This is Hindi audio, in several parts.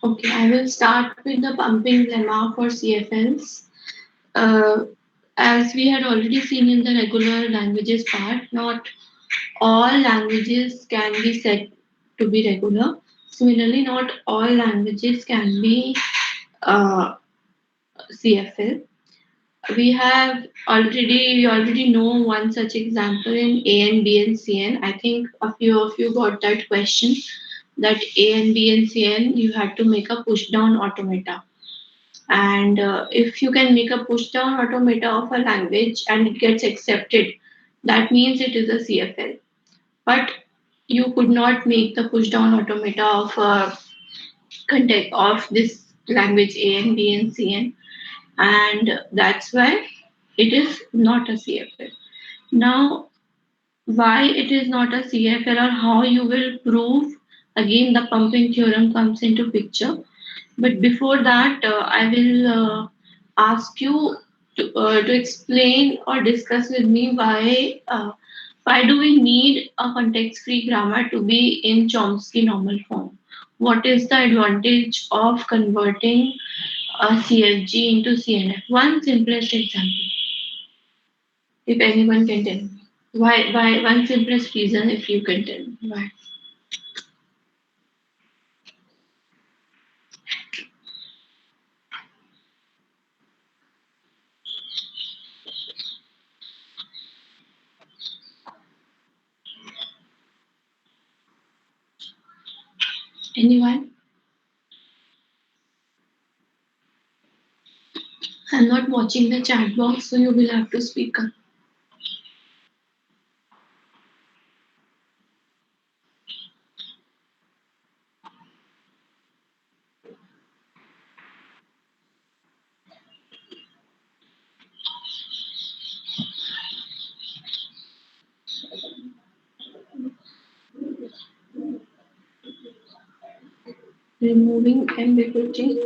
Okay, I will start with the pumping lemma for CFLs. Uh, as we had already seen in the regular languages part, not all languages can be said to be regular. Similarly, not all languages can be uh, CFL. We already know one such example in A and B and CN. I think a few of you got that question that A and B and CN you had to make a push down automata. And if you can make a push down automata of a language and it gets accepted, that means it is a CFL. But you could not make the push down automata of context of this language A and B and CN, and that's why it is not a CFL. Now, why it is not a CFL or how you will prove, again the pumping theorem comes into picture. But before that, I will ask you to explain or discuss with me why do we need a context-free grammar to be in Chomsky normal form? What is the advantage of converting a CFG into CNF? One simplest example, if anyone can tell me. Why one simplest reason if you can tell me why. Anyone? I'm not watching the chat box, so you will have to speak up. Removing ambiguity.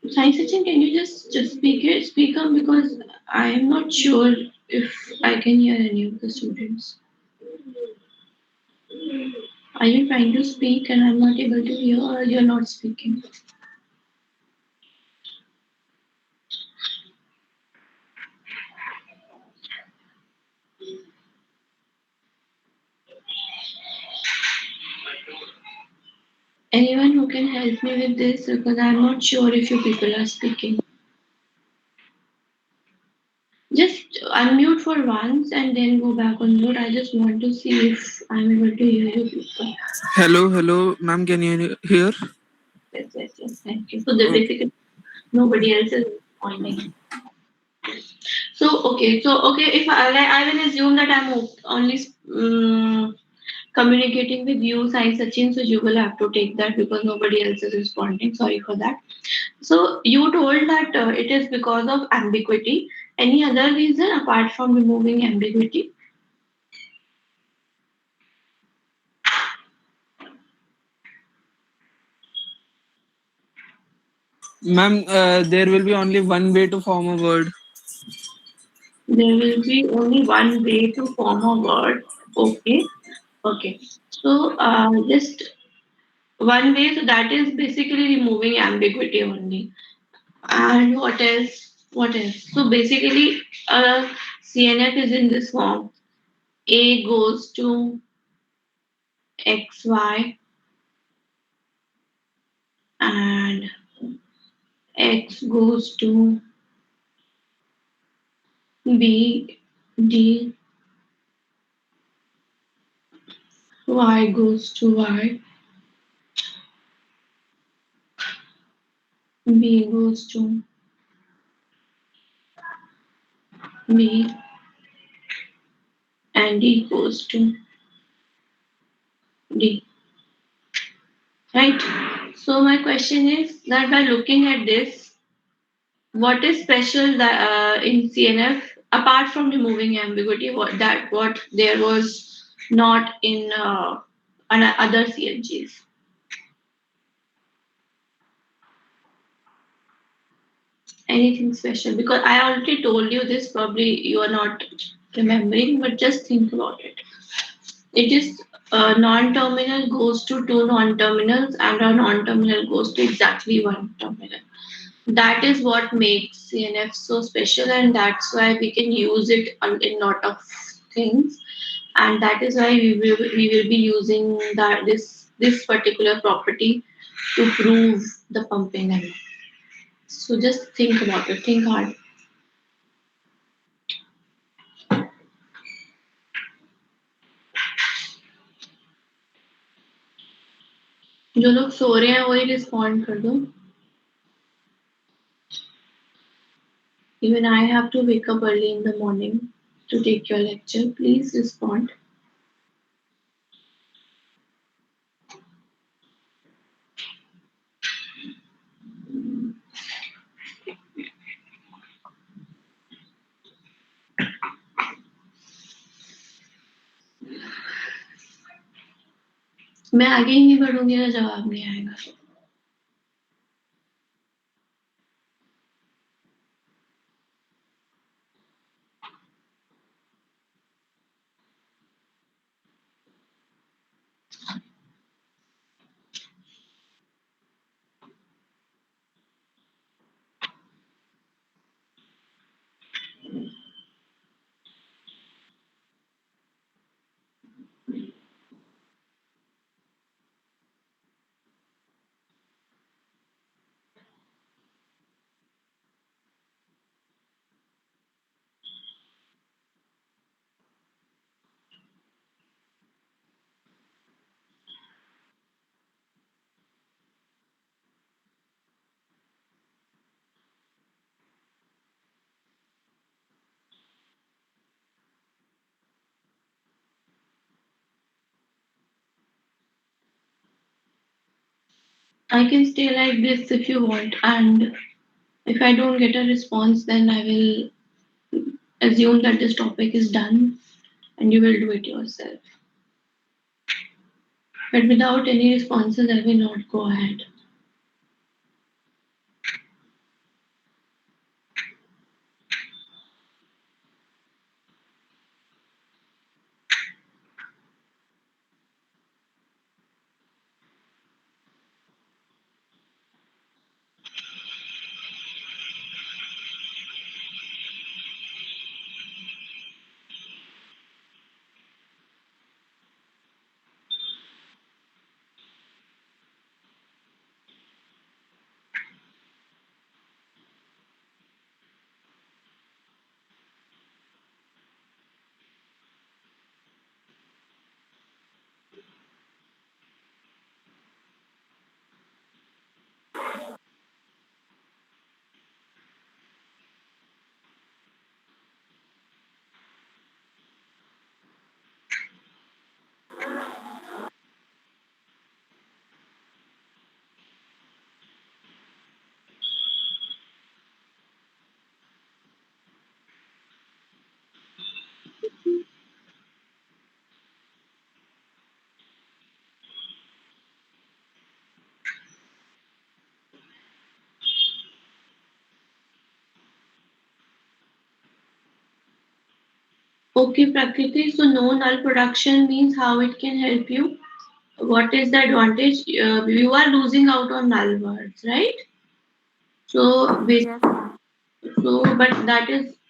Sai Sachin, can you just speak up because I am not sure if I can hear any of the students. Are you trying to speak and I'm not able to hear, or you're not speaking? Anyone who can help me with this because I'm not sure if you people are speaking. Just unmute for once and then go back on mute. I just want to see if I'm able to hear you people. Hello, ma'am. Can you hear? Yes. Thank you. So the basically nobody else is responding. So okay, if I will assume that I'm only communicating with you, Sai Sachin, so you will have to take that because nobody else is responding. Sorry for that. So you told that it is because of ambiguity. Any other reason apart from removing ambiguity? Ma'am, there will be only one way to form a word. There will be only one way to form a word. Okay. So just one way. So that is basically removing ambiguity only. And what else? What else? So basically, CNF is in this form. A goes to XY and X goes to B, D, Y goes to Y, B goes to B, and D goes to D. Right? So my question is that by looking at this, what is special in CNF apart from removing ambiguity? What there was not in other CFGs? Anything special? Because I already told you this. Probably you are not remembering, but just think about it. It is a non-terminal goes to two non-terminals and a non-terminal goes to exactly one terminal. That is what makes CNF so special, and that's why we can use it in lot of things, and that is why we will be using this particular property to prove the pumping lemma. So just think about it, think hard. जो लोग सो रहे हैं वही रिस्पॉन्ड कर दो. Even I have to wake up early in the morning to take your lecture. Please respond. मैं आगे ही नहीं बढ़ूंगी ना जवाब नहीं आएगा. I can stay like this if you want, and if I don't get a response, then I will assume that this topic is done and you will do it yourself. But without any responses, I will not go ahead. Okay, Prakriti. So no null production means how it can help you. What is the advantage? You are losing out on null words, right? So, Yes, ma'am. but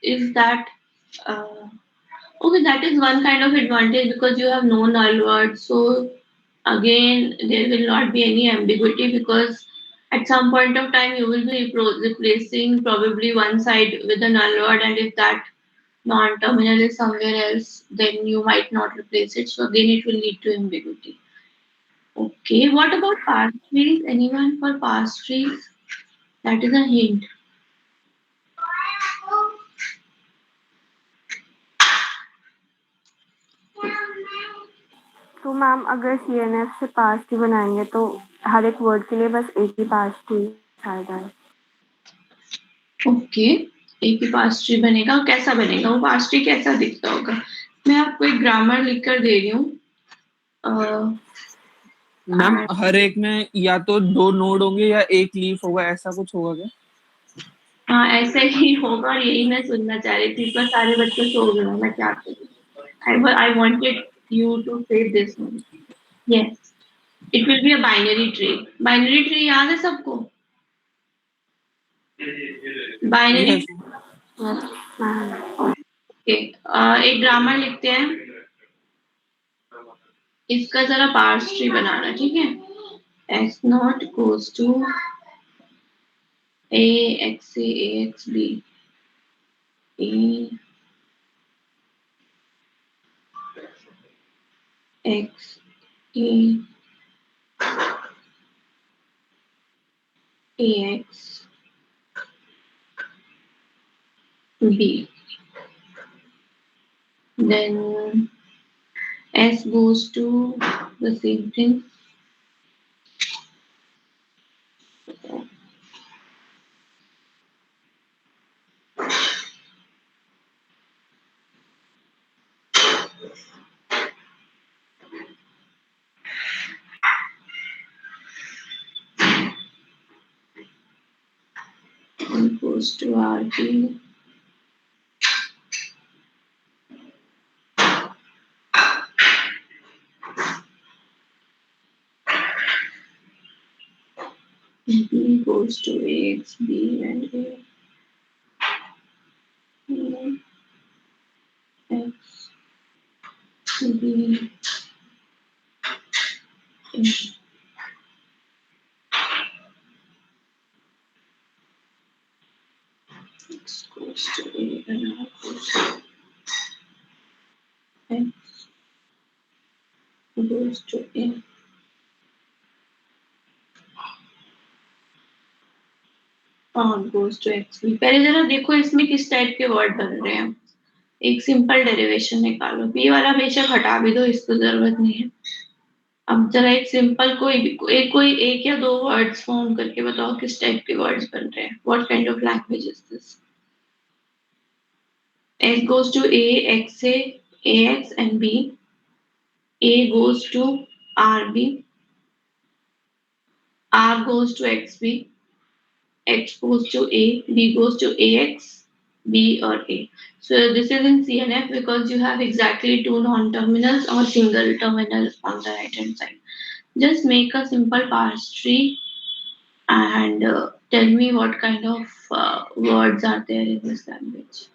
is that uh, okay? That is one kind of advantage because you have no null words. So again, there will not be any ambiguity because at some point of time you will be replacing probably one side with a null word, and if that non-terminal is somewhere else, then you might not replace it. So again, it will lead to ambiguity. Okay, what about past trees? Anyone for past trees? That is a hint. तो मैम अगर CNF से पास टी बनाएंगे तो हर एक वर्ड के लिए बस एक ही पास टी आएगा. ओके, एक ही पास ट्री बनेगा. कैसा बनेगा वो पास ट्री? कैसा दिखता होगा? मैं आपको एक ग्रामर लिख कर दे रही हूँ. मैम हर एक में या तो 2 नोड होंगे या एक लीफ होगा, ऐसा कुछ होगा क्या? हाँ, ऐसे ही होगा और यही मैं सुनना चाह रही थी, पर सारे बच्चे सो गए. मैं क्या करूँ? I wanted you to say this one. Yes. It will be a binary tree. Binary tree याद है सबको? Binary. Yes. Yes, ma'am. Okay. एक ग्रामर लिखते हैं. इसका जरा पार्स ट्री बनाना, ठीक है? X naught goes to A X A X B A X A A X B. Then S goes to the same thing. And goes to RB. B goes to AX, B and A. X, B, A. X goes to A and R goes to X goes to A. और goes to X B. पहले जरा देखो इसमें किस टाइप के वर्ड बन रहे हैं. एक सिंपल डेरिवेशन निकालो. बी वाला बेशक हटा भी दो, इसको जरूरत नहीं है. अब जरा एक सिंपल कोई एक या दो वर्ड्स फॉर्म करके बताओ किस टाइप के वर्ड्स बन रहे हैं. What kind of language is this? X goes to A, X A, AX and B. A goes to RB. R goes to XB. X goes to A, B goes to AX, B or A. So this is in CNF because you have exactly two non-terminals or single terminal on the right hand side. Just make a simple parse tree and tell me what kind of words are there in this language.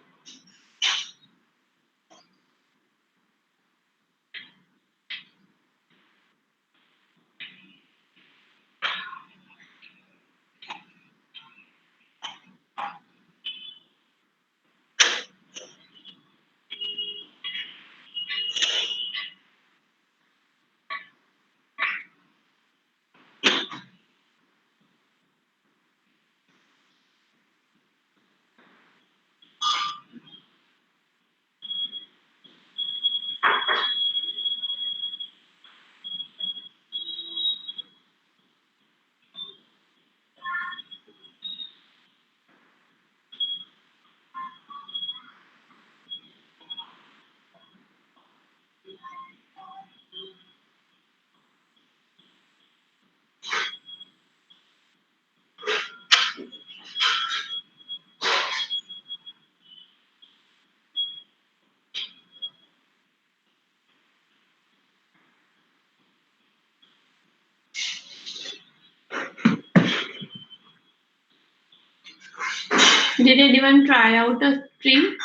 Did anyone try out a tree?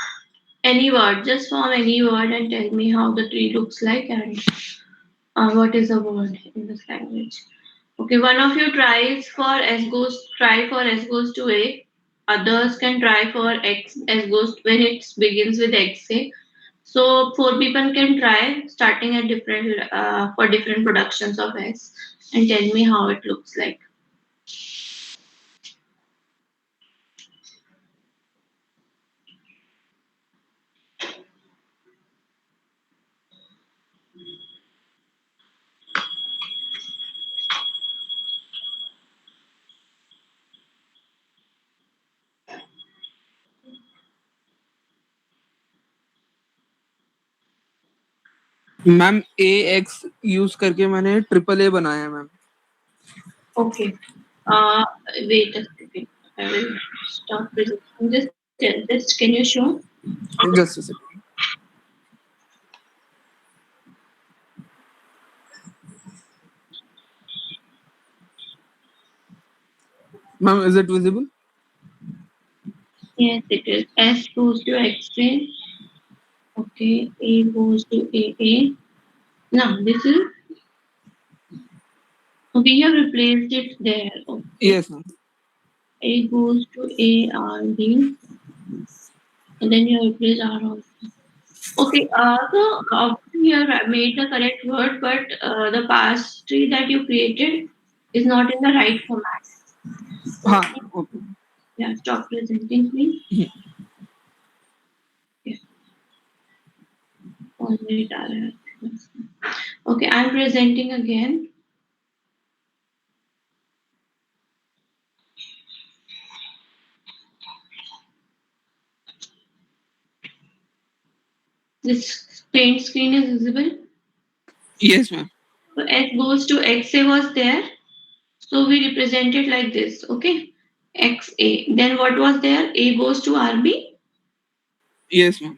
Any word, just form any word and tell me how the tree looks like and what is a word in this language. Okay, one of you try for S goes to A. Others can try for X S goes when it begins with X A. So 4 people can try starting at different for different productions of S and tell me how it looks like. Ma'am AX use करके मैंने ट्रिपल A बनाया ma'am. Okay. Wait a second. I will stop resisting. Just can you show? Just a second. Ma'am, is it visible? Yes, it is. S goes to X-ray. Okay, A goes to AA. Now this is okay. You have replaced it there. Okay, Yes, ma'am. A goes to ARD, and then you have replaced R also. Okay, so you have made the correct word, but the past tree that you created is not in the right format. So हाँ, okay. yeah, stop presenting, please. Yeah, already done it. Okay, I'm presenting again. This paint screen is visible. Yes, ma'am. So S goes to XA was there. So we represent it like this. Okay. XA. Then what was there? A goes to RB. Yes, ma'am.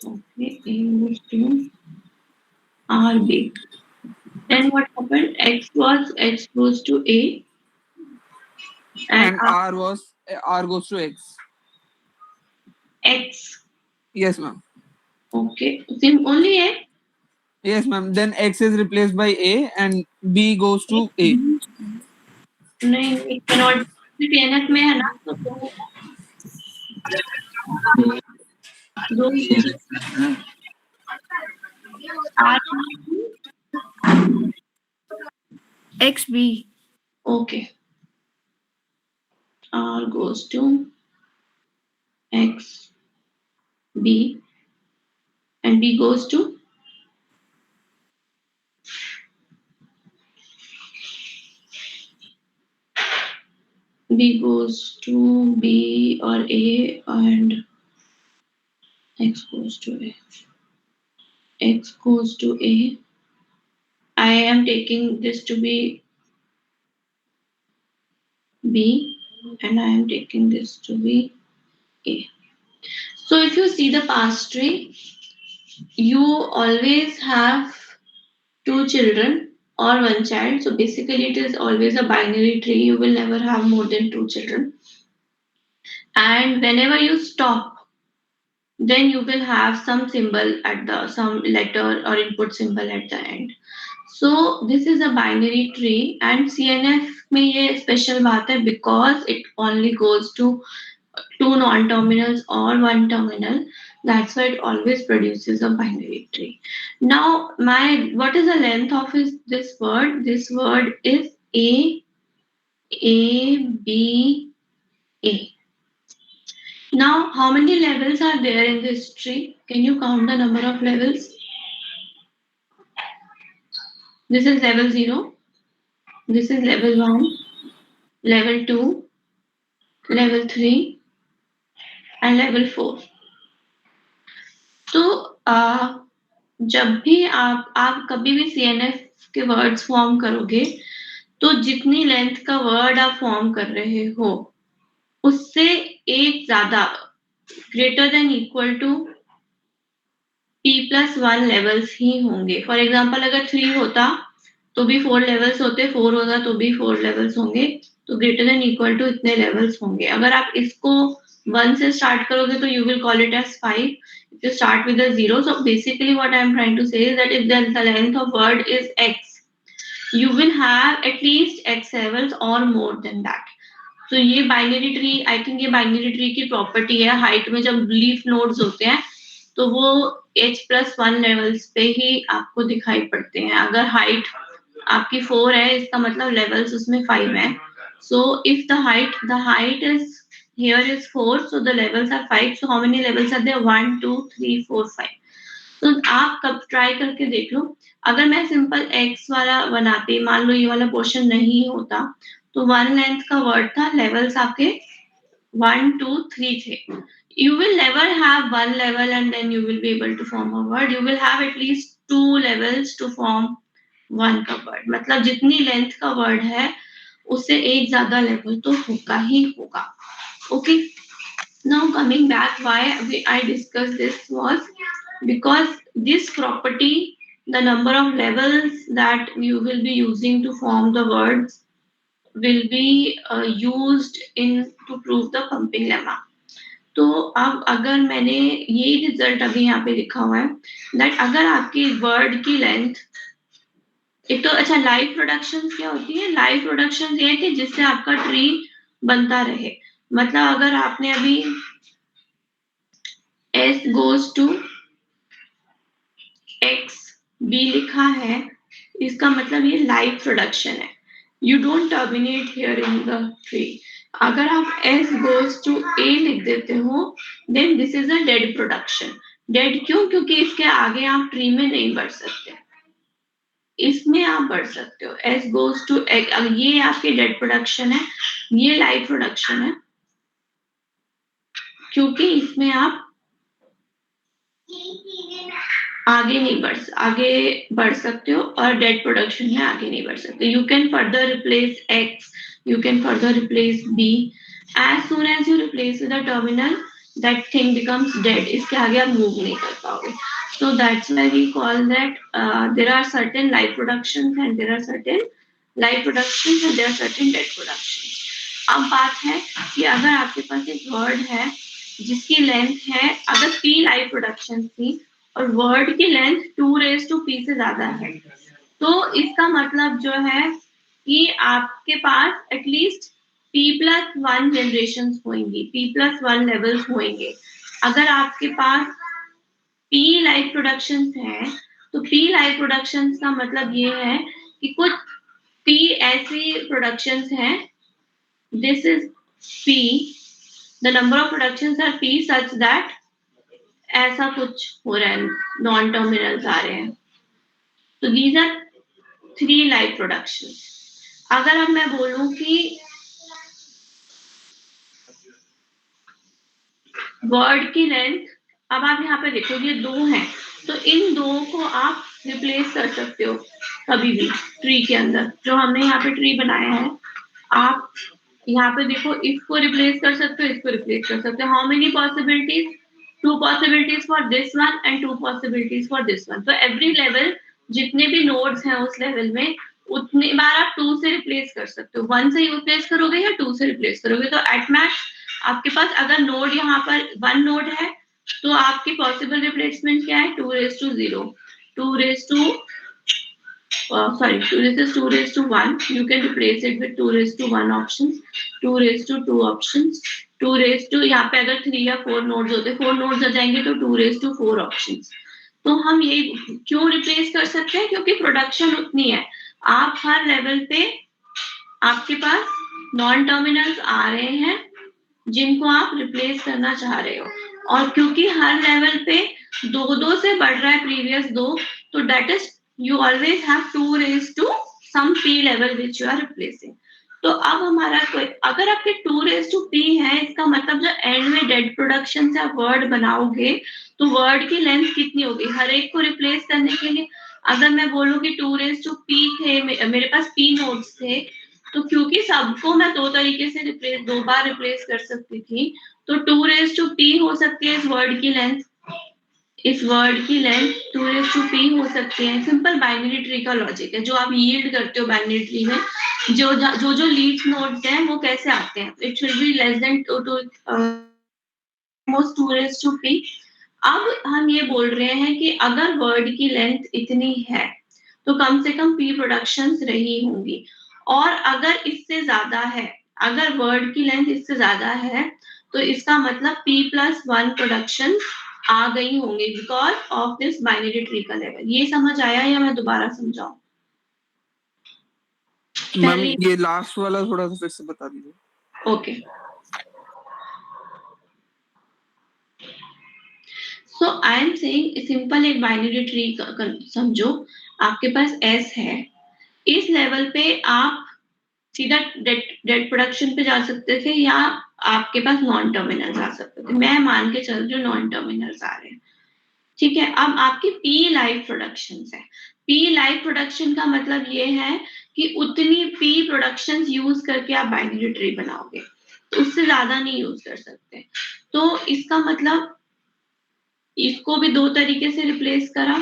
Okay. A goes to RB. Then what happened? X goes to A and And R goes to X. X. Yes, ma'am. Okay. Sim only X. Yes, ma'am. Then X is replaced by A and B goes to A. नहीं it cannot TNF में है ना तो दो R XB. okay. R goes to X B and B goes to B goes to B or A and X goes to A. X goes to A. I am taking this to be B and I am taking this to be A. So if you see the past tree, you always have two children or one child. So basically it is always a binary tree. You will never have more than two children. And whenever you stop, then you will have some symbol at the some letter or input symbol at the end. So this is a binary tree and CNF में ये special बात है because it only goes to two non-terminals or one terminal. That's why it always produces a binary tree. Now, what is the length of this word? This word is A A. Now, how many levels are there in this tree? Can you count the number of levels? This is level 0. This is level 1, level 2, level 3, and level 4. तो जब भी आप कभी भी CNF के वर्ड्स फॉर्म करोगे तो जितनी लेंथ का वर्ड आप फॉर्म कर रहे हो उससे एक ज्यादा greater than equal to P+1 levels ही होंगे. फॉर एग्जाम्पल अगर 3 होता तो भी 4 लेवल्स होते, 4 होता तो भी 4 लेवल्स होंगे, तो ग्रेटर देन इक्वल टू इतने लेवल्स होंगे. अगर आप इसको 1 से स्टार्ट करोगे तो you will call it as 5. If you start with a 0, so basically what I am trying to say is that if the length of word is X, you will have at least X levels or more than that. So ये बाइनरी ट्री, आई थिंक ये बाइनरी ट्री की प्रॉपर्टी है. हाइट में जब लीफ नोड्स होते हैं तो वो H+1 लेवल्स पे ही आपको दिखाई पड़ते हैं. अगर हाइट आपकी 4 है इसका मतलब लेवल्स उसमें 5 है. So if the height is here is 4, so the levels are 5. So how many levels are there? 1, 2, 3, 4, 5. तो आप कब ट्राई करके देख लो. अगर मैं सिंपल X वाला बनाती, मान लो ये वाला पोर्शन नहीं होता तो 1 लेंथ का वर्ड था, लेवल्स आपके 1, 2, 3 थे. You will never have one level and then you will be able to form a word. You will have at least 2 levels to form one का word. मतलब जितनी लेंथ का वर्ड है उससे एक ज्यादा लेवल तो होगा ही होगा. Okay. Now coming back, why I discussed this was because this property, the number of levels that you will be using to form the words will be used in to prove the pumping lemma. तो अब अगर मैंने ये रिजल्ट अभी यहाँ पे लिखा हुआ है दैट अगर आपकी वर्ड की लेंथ एक तो अच्छा लाइव प्रोडक्शन क्या होती है? लाइव प्रोडक्शन ये है कि जिससे आपका ट्री बनता रहे। मतलब अगर आपने अभी S goes to X B लिखा है, इसका मतलब ये लाइव प्रोडक्शन है। You don't terminate here in the tree. अगर आप S goes to A लिख देते हो, then this is a dead production. Dead क्यों? क्योंकि इसके आगे आप ट्री में नहीं बढ़ सकते। इसमें आप बढ़ सकते हो। S goes to X, ये आपकी डेड प्रोडक्शन है, ये लाइव प्रोडक्शन है, क्योंकि इसमें आप आगे बढ़ सकते हो और डेड प्रोडक्शन में आगे नहीं बढ़ सकते। You can further replace X, you can further replace B. As soon as you replace with a terminal that thing becomes dead. इसके आगे आप मूव नहीं कर पाओगे। So that's why we call that there are certain live productions and there are certain live productions and there are certain dead productions. अब बात है कि अगर आपके पास एक वर्ड है जिसकी लेंथ है, अगर P लाइव प्रोडक्शन थी और वर्ड की लेंथ 2⁻P से ज्यादा है, तो इसका मतलब जो है कि आपके पास एटलीस्ट P+1 जनरेशंस होंगी, P+1 लेवल्स होंगे। अगर आपके पास P लाइव प्रोडक्शंस है तो P लाइव प्रोडक्शंस का मतलब ये है कि कुछ P ऐसी प्रोडक्शंस हैं, this is P, the number of productions are P such that ऐसा कुछ हो रहा है, नॉन टर्मिनल्स आ रहे हैं। तो दीज आर 3 लाइव प्रोडक्शंस। अगर अब मैं बोलूं कि वर्ड की लेंथ, अब आप यहाँ पे देखो ये 2 हैं, तो इन 2 को आप रिप्लेस कर सकते हो कभी भी ट्री के अंदर। जो हमने यहाँ पे ट्री बनाया है, आप यहाँ पे देखो इसको रिप्लेस कर सकते हो, इसको रिप्लेस कर सकते हो। How many possibilities? 2 possibilities for this one and 2 possibilities for this one. तो एवरी लेवल जितने भी नोड्स हैं उस लेवल में उतनी बार आप 2 से रिप्लेस कर सकते हो। 1 से रिप्लेस करोगे या 2 से रिप्लेस करोगे। तो एट मैक्स आपके पास अगर नोड यहाँ पर 1 नोड है तो आपकी पॉसिबल रिप्लेसमेंट क्या है? 2:0, 2:1. You can replace it with 2:1 options, 2:2 options, 2 यहाँ पे अगर 3 या 4 नोड्स होते, 4 नोड्स आ जाएंगे तो 2:4 ऑप्शंस। तो हम ये क्यों रिप्लेस कर सकते हैं? क्योंकि प्रोडक्शन उतनी है। आप हर लेवल पे आपके पास नॉन टर्मिनल्स आ रहे हैं जिनको आप रिप्लेस करना चाह रहे हो, और क्योंकि हर लेवल पे 2 से बढ़ रहा है प्रीवियस 2, तो that is you always have 2 some P level which you are replacing. तो अब हमारा अगर आपके 2P है, इसका मतलब जो एंड में डेड प्रोडक्शन से आप वर्ड बनाओगे तो वर्ड की लेंथ कितनी होगी हर एक को रिप्लेस करने के लिए? अगर मैं बोलूं कि 2P थे, मेरे पास P नोड्स थे, तो क्योंकि सबको मैं 2 तरीके से 2 बार रिप्लेस कर सकती थी, तो 2P हो सकती है इस वर्ड की लेंथ, इस वर्ड की लेंथ 2:P हो सकती है। सिंपल बाइनरी ट्री का लॉजिक है जो आप यील्ड करते हो बाइनरी ट्री में। जो लीड्स नोड्स हैं वो कैसे आते हैं? It should be less than almost 2:P. अब हम ये बोल रहे हैं कि अगर वर्ड की लेंथ इतनी है तो कम से कम P प्रोडक्शंस रही होंगी, और अगर इससे ज्यादा है, अगर वर्ड की लेंथ इससे ज्यादा है तो इसका मतलब P+1 प्रोडक्शन आ गई होंगी because of this binary tree का लेवल। ये समझ आया या मैं दोबारा समझाऊं? मैम ये लास्ट वाला थोड़ा सा फिर से बता दीजिए। Okay, so I am saying simple एक बाइनरी ट्री समझो। आपके पास S है, इस लेवल पे आप सीधा डेड प्रोडक्शन पे जा सकते थे या आपके पास नॉन टर्मिनल्स आ सकते थे। मैं मान के चल रही हूँ नॉन टर्मिनल्स आ रहे हैं, ठीक है। अब आपकी P लाइव प्रोडक्शंस है। P लाइव प्रोडक्शन का मतलब ये है कि उतनी P प्रोडक्शंस यूज करके आप बाइनरी ट्री बनाओगे, उससे ज्यादा नहीं यूज कर सकते। तो इसका मतलब इसको भी 2 तरीके से रिप्लेस करा,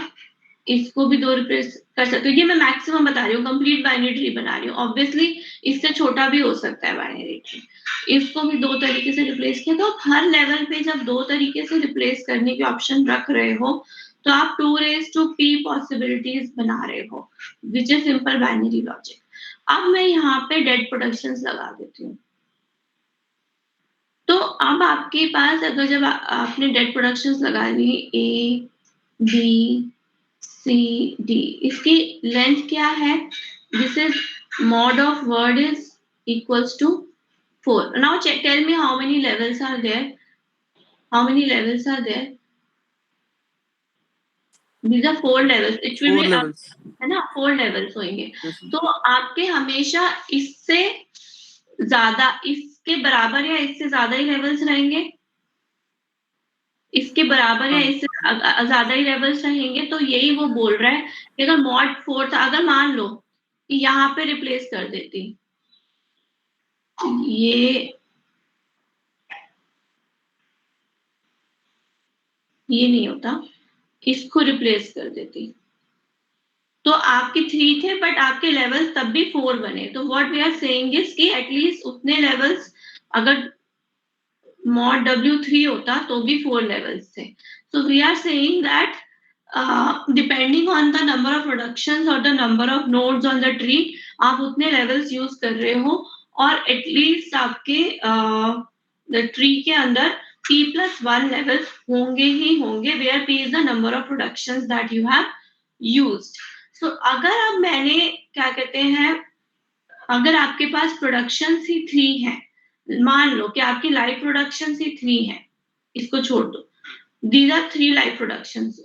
इसको भी 2 रिप्लेस कर सकते हो। ये मैं मैक्सिमम बता रही हूँ, कंप्लीट बाइनरी ट्री बना रही हूँ। ऑब्वियसली इससे छोटा भी हो सकता है बाइनरी ट्री। इसको भी 2 तरीके से रिप्लेस किया, तो आप हर लेवल पे जब 2 तरीके से रिप्लेस करने के ऑप्शन रख रहे हो, तो आप 2 रेज़ टू p पॉसिबिलिटीज बना रहे हो, which is simple binary logic. अब मैं यहाँ पे डेट प्रोडक्शंस लगा देती हूँ। तो अब आपके पास अगर जब आपने डेट प्रोडक्शंस लगा ली A, B, C, D, इसकी लेंथ क्या है? This is mod of word is equals to 4. Now tell me how many levels are there? How many levels are there? These are 4 levels. It will 4 be levels. है ना, 4 levels होंगे। Yes, तो आपके हमेशा इससे ज्यादा, इसके बराबर या इससे ज्यादा ही लेवल्स रहेंगे। इसके बराबर या हाँ। इससे ज्यादा ही लेवल्स रहेंगे। तो यही वो बोल रहा है कि अगर मॉड 4 था, अगर मान लो कि यहाँ पे रिप्लेस कर देती ये नहीं होता, इसको रिप्लेस कर देती, तो आपके 3 थे बट आपके लेवल्स तब भी 4 बने। तो what we are saying is कि एटलीस्ट उतने लेवल्स, अगर mod W3 होता तो भी 4 levels थे। So we are saying that depending on the number of productions or the number of nodes on the tree, आप उतने levels use कर रहे हो, और at least आपके the tree के अंदर p+1 levels होंगे ही होंगे, where p is the number of productions that you have used. So अगर अब मैंने क्या कहते हैं, अगर आपके पास productions ही 3 हैं, मान लो कि आपकी लाइव प्रोडक्शन ही 3 है, इसको छोड़ दो। These are 3 live productions.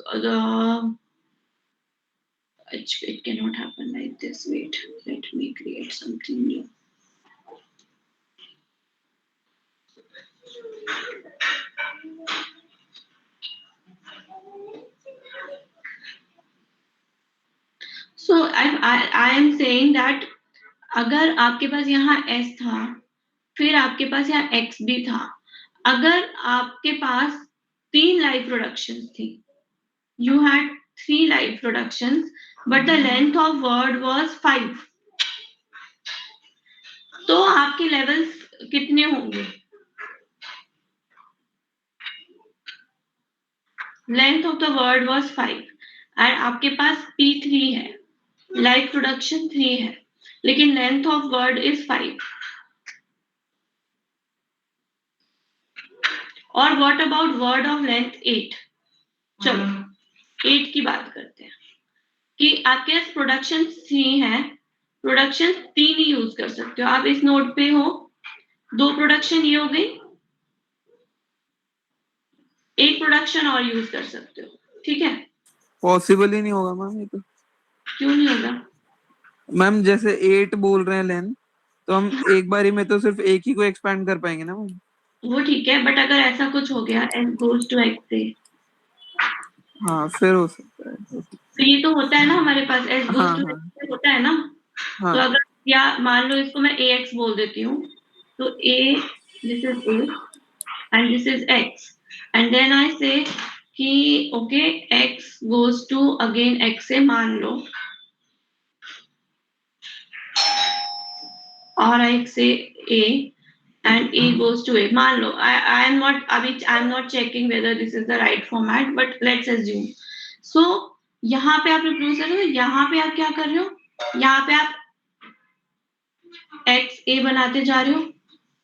It cannot happen like this. Wait, let me create something new. So I am saying that अगर आपके पास यहाँ S था, फिर आपके पास यहाँ X भी था, अगर आपके पास 3 लाइव प्रोडक्शंस थी, you had 3 live productions, but the length of word was 5. तो आपके लेवल्स कितने होंगे? Length of the word was 5 and आपके पास P3 है, live production 3 है, लेकिन length of word is 5. और what about word of length 8? चलो 8 की बात करते हैं कि आपके पास प्रोडक्शन 3 है, प्रोडक्शन 3 ही यूज कर सकते हो। आप इस नोट पे हो, 2 प्रोडक्शन ये हो गई, एक प्रोडक्शन और यूज कर सकते हो, ठीक है? पॉसिबल ही नहीं होगा मैम ये तो। क्यों नहीं होगा? मैम जैसे 8 बोल रहे हैं लेंथ, तो हम एक बारी में तो सिर्फ एक ही को एक्सपैंड कर पाएंगे ना मैम। वो ठीक है, बट अगर ऐसा कुछ हो गया s goes to x से, हाँ फिर हो सकता है। तो ये तो होता है ना हमारे पास, s goes to हाँ, x से होता है ना। हाँ, तो अगर या मान लो इसको मैं ax बोल देती हूँ, तो a, this is a and this is x, and then I say कि okay x goes to again x से मान लो, और I say a and a goes to a, मान लो, I am not, अभी I am not checking whether this is the right format, but let's assume. So यहाँ पे आप रिप्लेस कर रहे हो, यहाँ पे आप क्या कर रहे हो, यहाँ पे आप x a बनाते जा रहे हो,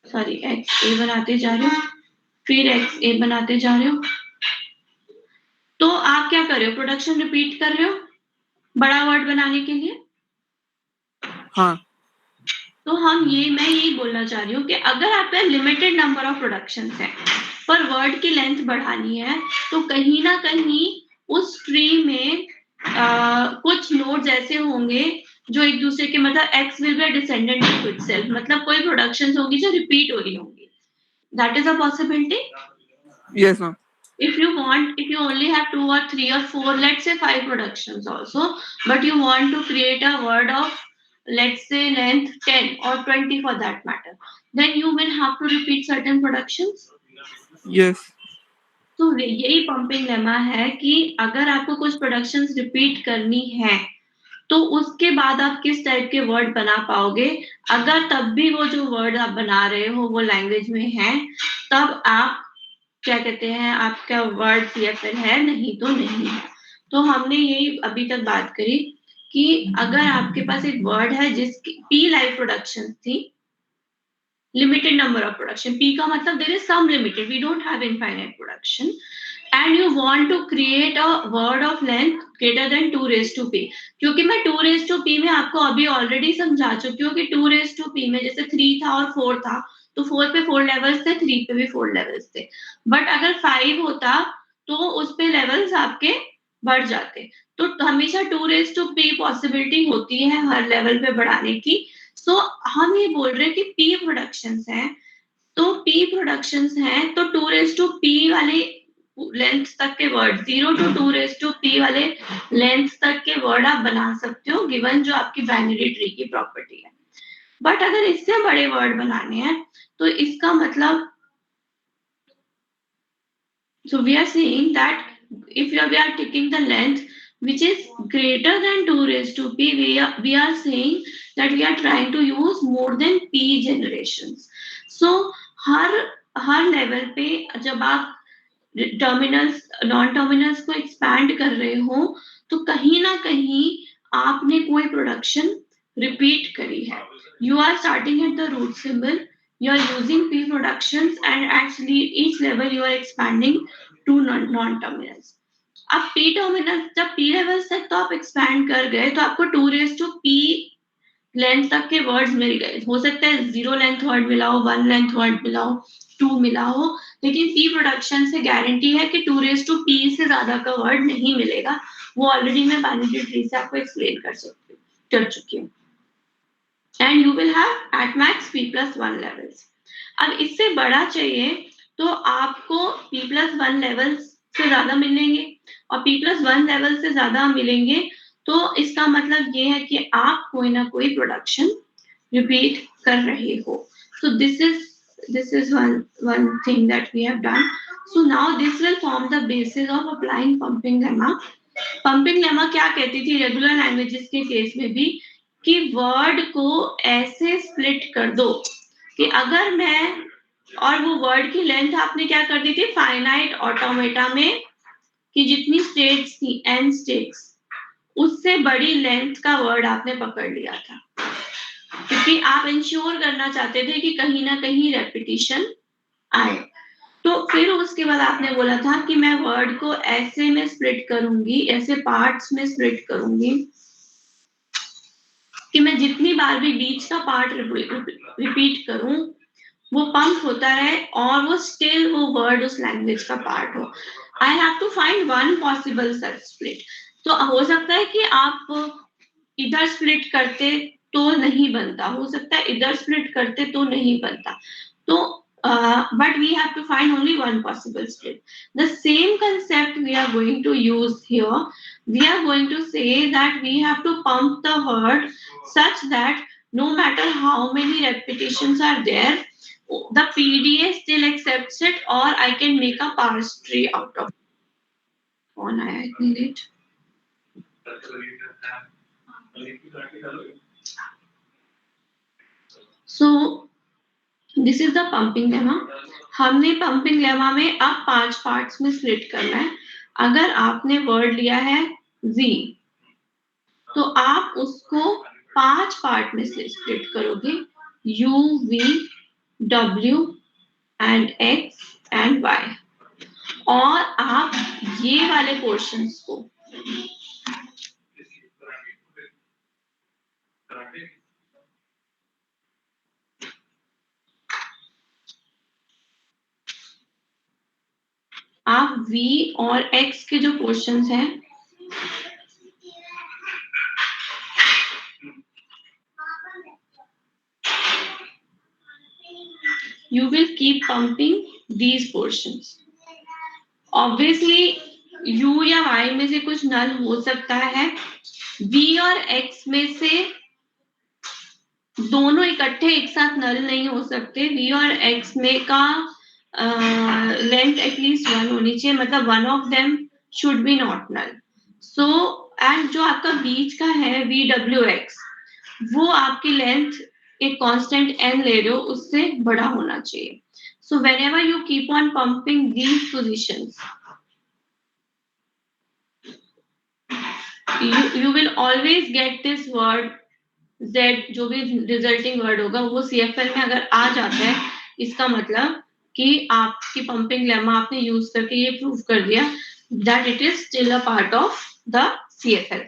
सॉरी x a बनाते जा रहे हो, फिर x a बनाते जा रहे हो, तो आप क्या कर रहे हो, प्रोडक्शन रिपीट कर रहे हो बड़ा वर्ड बनाने के लिए। हाँ, तो मैं यही बोलना चाह रही हूँ कि अगर आपका लिमिटेड नंबर ऑफ प्रोडक्शंस है, पर वर्ड की लेंथ बढ़ानी है, तो कहीं ना कहीं उस ट्री में कुछ नोड्स ऐसे होंगे जो एक दूसरे के, मतलब x will be a descendant of itself, मतलब कोई प्रोडक्शंस होंगी जो रिपीट हो रही होंगी। That is a possibility. yes ma'am. If you only have 2 or 3 or 4, let's say 5 productions also, but you want to create a word of, let's say, length 10 or 20 for that matter, then you will have to repeat certain productions. yes. तो यही पंपिंग लेमा है कि अगर आपको कुछ प्रोडक्शंस रिपीट करनी है, तो उसके बाद आप किस टाइप के वर्ड बना पाओगे? अगर तब भी वो जो वर्ड आप बना रहे हो वो लैंग्वेज में है, तब आप क्या कहते हैं, आपका वर्ड CFL है, नहीं तो नहीं है। तो हमने यही अभी तक बात करी कि अगर आपके पास एक वर्ड है जिसकी P लाइव प्रोडक्शन थी, limited number of production, P का मतलब there is some limited, we don't have infinite production, and you want to create a word of length greater than 2 raised to P, क्योंकि मैं 2 raised to P में आपको अभी ऑलरेडी समझा चुकी हूँ कि 2 raised to P में जैसे 3 था और 4 था, तो 4 पे 4 लेवल्स थे, 3 पे भी 4 लेवल्स थे, बट अगर 5 होता तो उस पे लेवल्स आपके बढ़ जाते। तो हमेशा 2 raised to P पॉसिबिलिटी होती है हर लेवल पे बढ़ाने की। सो हम ये बोल रहे हैं कि P प्रोडक्शंस हैं, तो P प्रोडक्शंस हैं, तो 2 raised to P वाले लेंथ तक के word, 0 to 2 raised to P वाले लेंथ तक के वर्ड आप बना सकते हो, गिवन जो आपकी बाइनरी ट्री की प्रॉपर्टी है। बट अगर इससे बड़े वर्ड बनाने हैं, तो इसका मतलब so we are saying that if we are taking the length which is greater than 2 raised to P, we are saying that we are trying to use more than P generations. So her level पे जब आप टर्मिनल्स नॉन टर्मिनल्स को एक्सपैंड कर रहे हो, तो कहीं ना कहीं आपने कोई प्रोडक्शन रिपीट करी है। You are starting at the root symbol, you are using P productions, and actually each level you are expanding to non-terminals. अब P terminals, जब P levels तक तो आप expand कर गए, तो आपको 2 raised to P लेंथ तक के वर्ड्स मिल गए। हो सकता है 0 लेंथ वर्ड मिला हो, 1 लेंथ वर्ड मिला हो, 2 मिला हो, लेकिन P प्रोडक्शन से गारंटी है कि 2 raised to P से ज्यादा का वर्ड नहीं मिलेगा। वो ऑलरेडी मैं बाइनरी ट्री से आपको एक्सप्लेन कर चुकी हूँ। And you will have at max P+1 levels. अब इससे बड़ा चाहिए तो आपको P+1 levels से ज्यादा मिलेंगे, और P+1 level से ज्यादा मिलेंगे, तो इसका मतलब ये है कि आप कोई ना कोई प्रोडक्शन रिपीट कर रहे हो। So this is one thing that we have done. So now this will form the basis of applying pumping lemma. Pumping lemma क्या कहती थी रेगुलर लैंग्वेजेस के केस में भी, कि वर्ड को ऐसे स्प्लिट कर दो कि अगर मैं, और वो वर्ड की लेंथ आपने क्या कर दी थी फाइनाइट ऑटोमेटा में, कि जितनी स्टेट्स थी n स्टेट्स, उससे बड़ी लेंथ का वर्ड आपने पकड़ लिया था, क्योंकि आप इंश्योर करना चाहते थे कि कहीं ना कहीं रेपिटिशन आए। तो फिर उसके बाद आपने बोला था कि मैं वर्ड को ऐसे में स्प्लिट करूंगी, ऐसे पार्ट्स में स्प्लिट करूंगी कि मैं जितनी बार भी बीच का पार्ट रिपीट करूं, वो पंप होता है और वो स्टिल वो वर्ड उस लैंग्वेज का पार्ट हो। I have to find one possible such split. तो हो सकता है कि आप इधर स्प्लिट करते तो नहीं बनता, हो सकता है इधर स्प्लिट करते तो नहीं बनता, तो but we have to find only one possible split. The same concept we are going to use here. We are going to say that we have to pump the word such that no matter how many repetitions are there, the PDA still accepts it, or I can make a parse tree out of it. On I need it. So this is the pumping lemma. हमने पंपिंग लेमा में अब 5 पार्ट्स में स्प्लिट करना है। अगर आपने वर्ड लिया है Z, तो आप उसको 5 पार्ट में से स्प्लिट करोगे, U, V, W and X and Y, और आप ये वाले पोर्शंस को आप V और X के जो पोर्शंस हैं, you will keep pumping these portions. Obviously U या Y में से कुछ नल हो सकता है, V और X में से दोनों इकट्ठे एक साथ नल नहीं हो सकते। V और X में का लेंथ एटलीस्ट 1 होनी चाहिए, मतलब one of them should be not null. So and जो आपका बीच का है VWX, वो आपकी लेंथ एक कांस्टेंट n ले रहे हो उससे बड़ा होना चाहिए. So whenever you keep on pumping these positions, you will always get this word Z, जो भी रिजल्टिंग वर्ड होगा वो CFL में अगर आ जाता है, इसका मतलब कि आपकी पंपिंग लेमा आपने यूज करके ये प्रूव कर दिया that it is still a part of the CFL.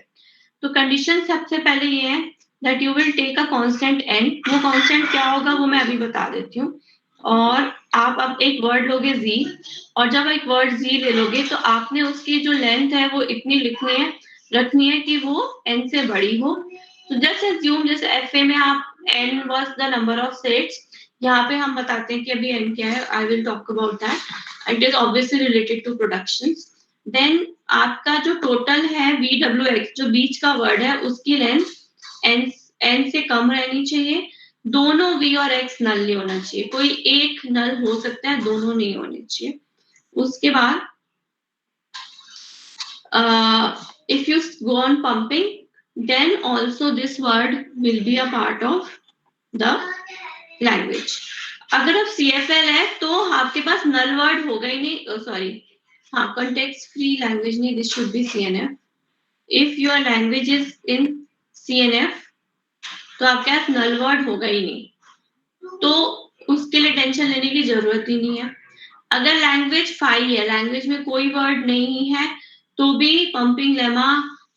तो कंडीशन सबसे पहले ये है that you will take a constant n. वो कांस्टेंट क्या होगा वो मैं अभी बता देती हूँ. और आप अब एक वर्ड लोगे Z, और जब एक वर्ड Z ले लोगे तो आपने उसकी जो लेंथ है वो इतनी रखनी है कि वो n से बड़ी हो. तो जस्ट assume जैसे FA में आप n was the number of sets, यहाँ पे हम बताते हैं कि अभी n क्या है. I will talk about that. It is obviously related to productions. Then आपका जो टोटल है VWX, जो बीच का वर्ड है उसकी लेंथ n से कम रहनी चाहिए. दोनों V और X नल नहीं होना चाहिए. कोई एक नल हो सकता है, दोनों नहीं होने चाहिए. उसके बाद if you go on pumping, then also this word will be a part of the language. अगर अब CFL है तो आपके पास नल वर्ड होगा ही नहीं. सॉरी, हाँ, context free language नहीं, this should be CNF. If your language is in CNF, तो आपके पास नल वर्ड होगा ही नहीं, तो उसके लिए टेंशन लेने की जरूरत ही नहीं है. अगर लैंग्वेज 5 है, लैंग्वेज में कोई वर्ड नहीं है, तो भी पंपिंग लेमा,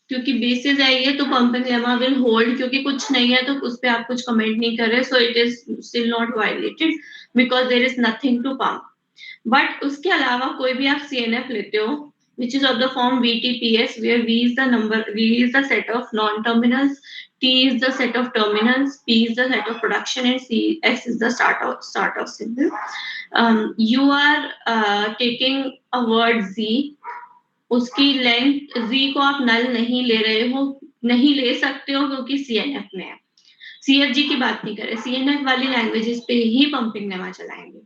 क्योंकि बेसिस है ये, तो पंपिंग लेमा विल होल्ड. क्योंकि कुछ नहीं है तो उस पे आप कुछ कमेंट नहीं कर रहे, so it is still not violated because there is nothing to pump. But उसके अलावा कोई भी आप CNF लेते हो which is of the form VTPS, where V is the set of non-terminals, T is the set of terminals, P is the set of production, and S is the start of symbol. You are taking a word Z, उसकी लेंथ Z को आप नल नहीं ले रहे हो, नहीं ले सकते हो क्योंकि CNF में है. CFG की बात नहीं कर रहे, CNF वाली लैंग्वेजेस पे ही पंपिंग लेमा चलाएंगे.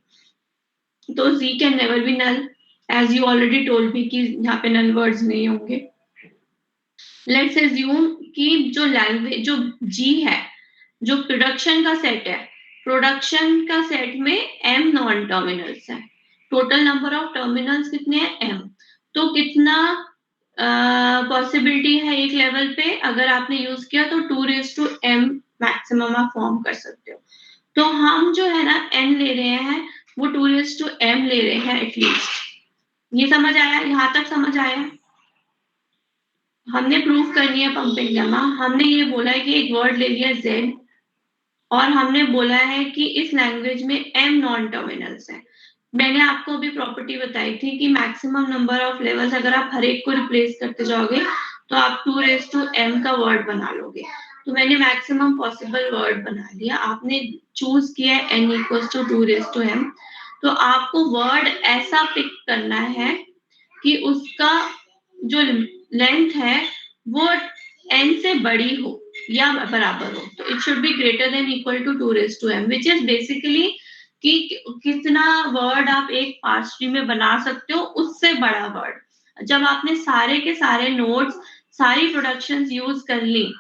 तो Z can never be null, as you already told me कि यहाँ पे null words नहीं होंगे. Let's assume कि जो लैंग्वेज जो G है, जो प्रोडक्शन का सेट है, प्रोडक्शन का सेट में M नॉन टर्मिनल्स है. टोटल नंबर ऑफ टर्मिनल्स कितने हैं? M. तो कितना पॉसिबिलिटी है एक लेवल पे, अगर आपने यूज किया तो 2m मैक्सिमम आप फॉर्म कर सकते हो. तो हम जो है ना n ले रहे हैं, वो 2m ले रहे हैं एटलीस्ट. ये समझ आया? यहाँ तक समझ आया? हमने प्रूफ करनी है पंपिंग लेमा. हमने ये बोला है कि एक वर्ड ले लिया Z, और हमने बोला है कि इस लैंग्वेज में m नॉन टर्मिनल्स हैं. मैंने आपको अभी प्रॉपर्टी बताई थी कि मैक्सिमम नंबर ऑफ लेवल्स, अगर आप हर एक को रिप्लेस करते जाओगे तो आप 2m का वर्ड बना लोगे. तो मैंने मैक्सिमम पॉसिबल वर्ड बना लिया. आपने चूज किया n = 2m. तो आपको वर्ड ऐसा पिक करना है कि उसका जो लेंथ है वो n से बड़ी हो या बराबर हो. तो it should be greater than equal to 2m, which is basically कि कितना वर्ड आप एक पार्स ट्री में बना सकते हो, उससे बड़ा वर्ड. जब आपने सारे के सारे नोड्स, सारी प्रोडक्शंस यूज कर ली,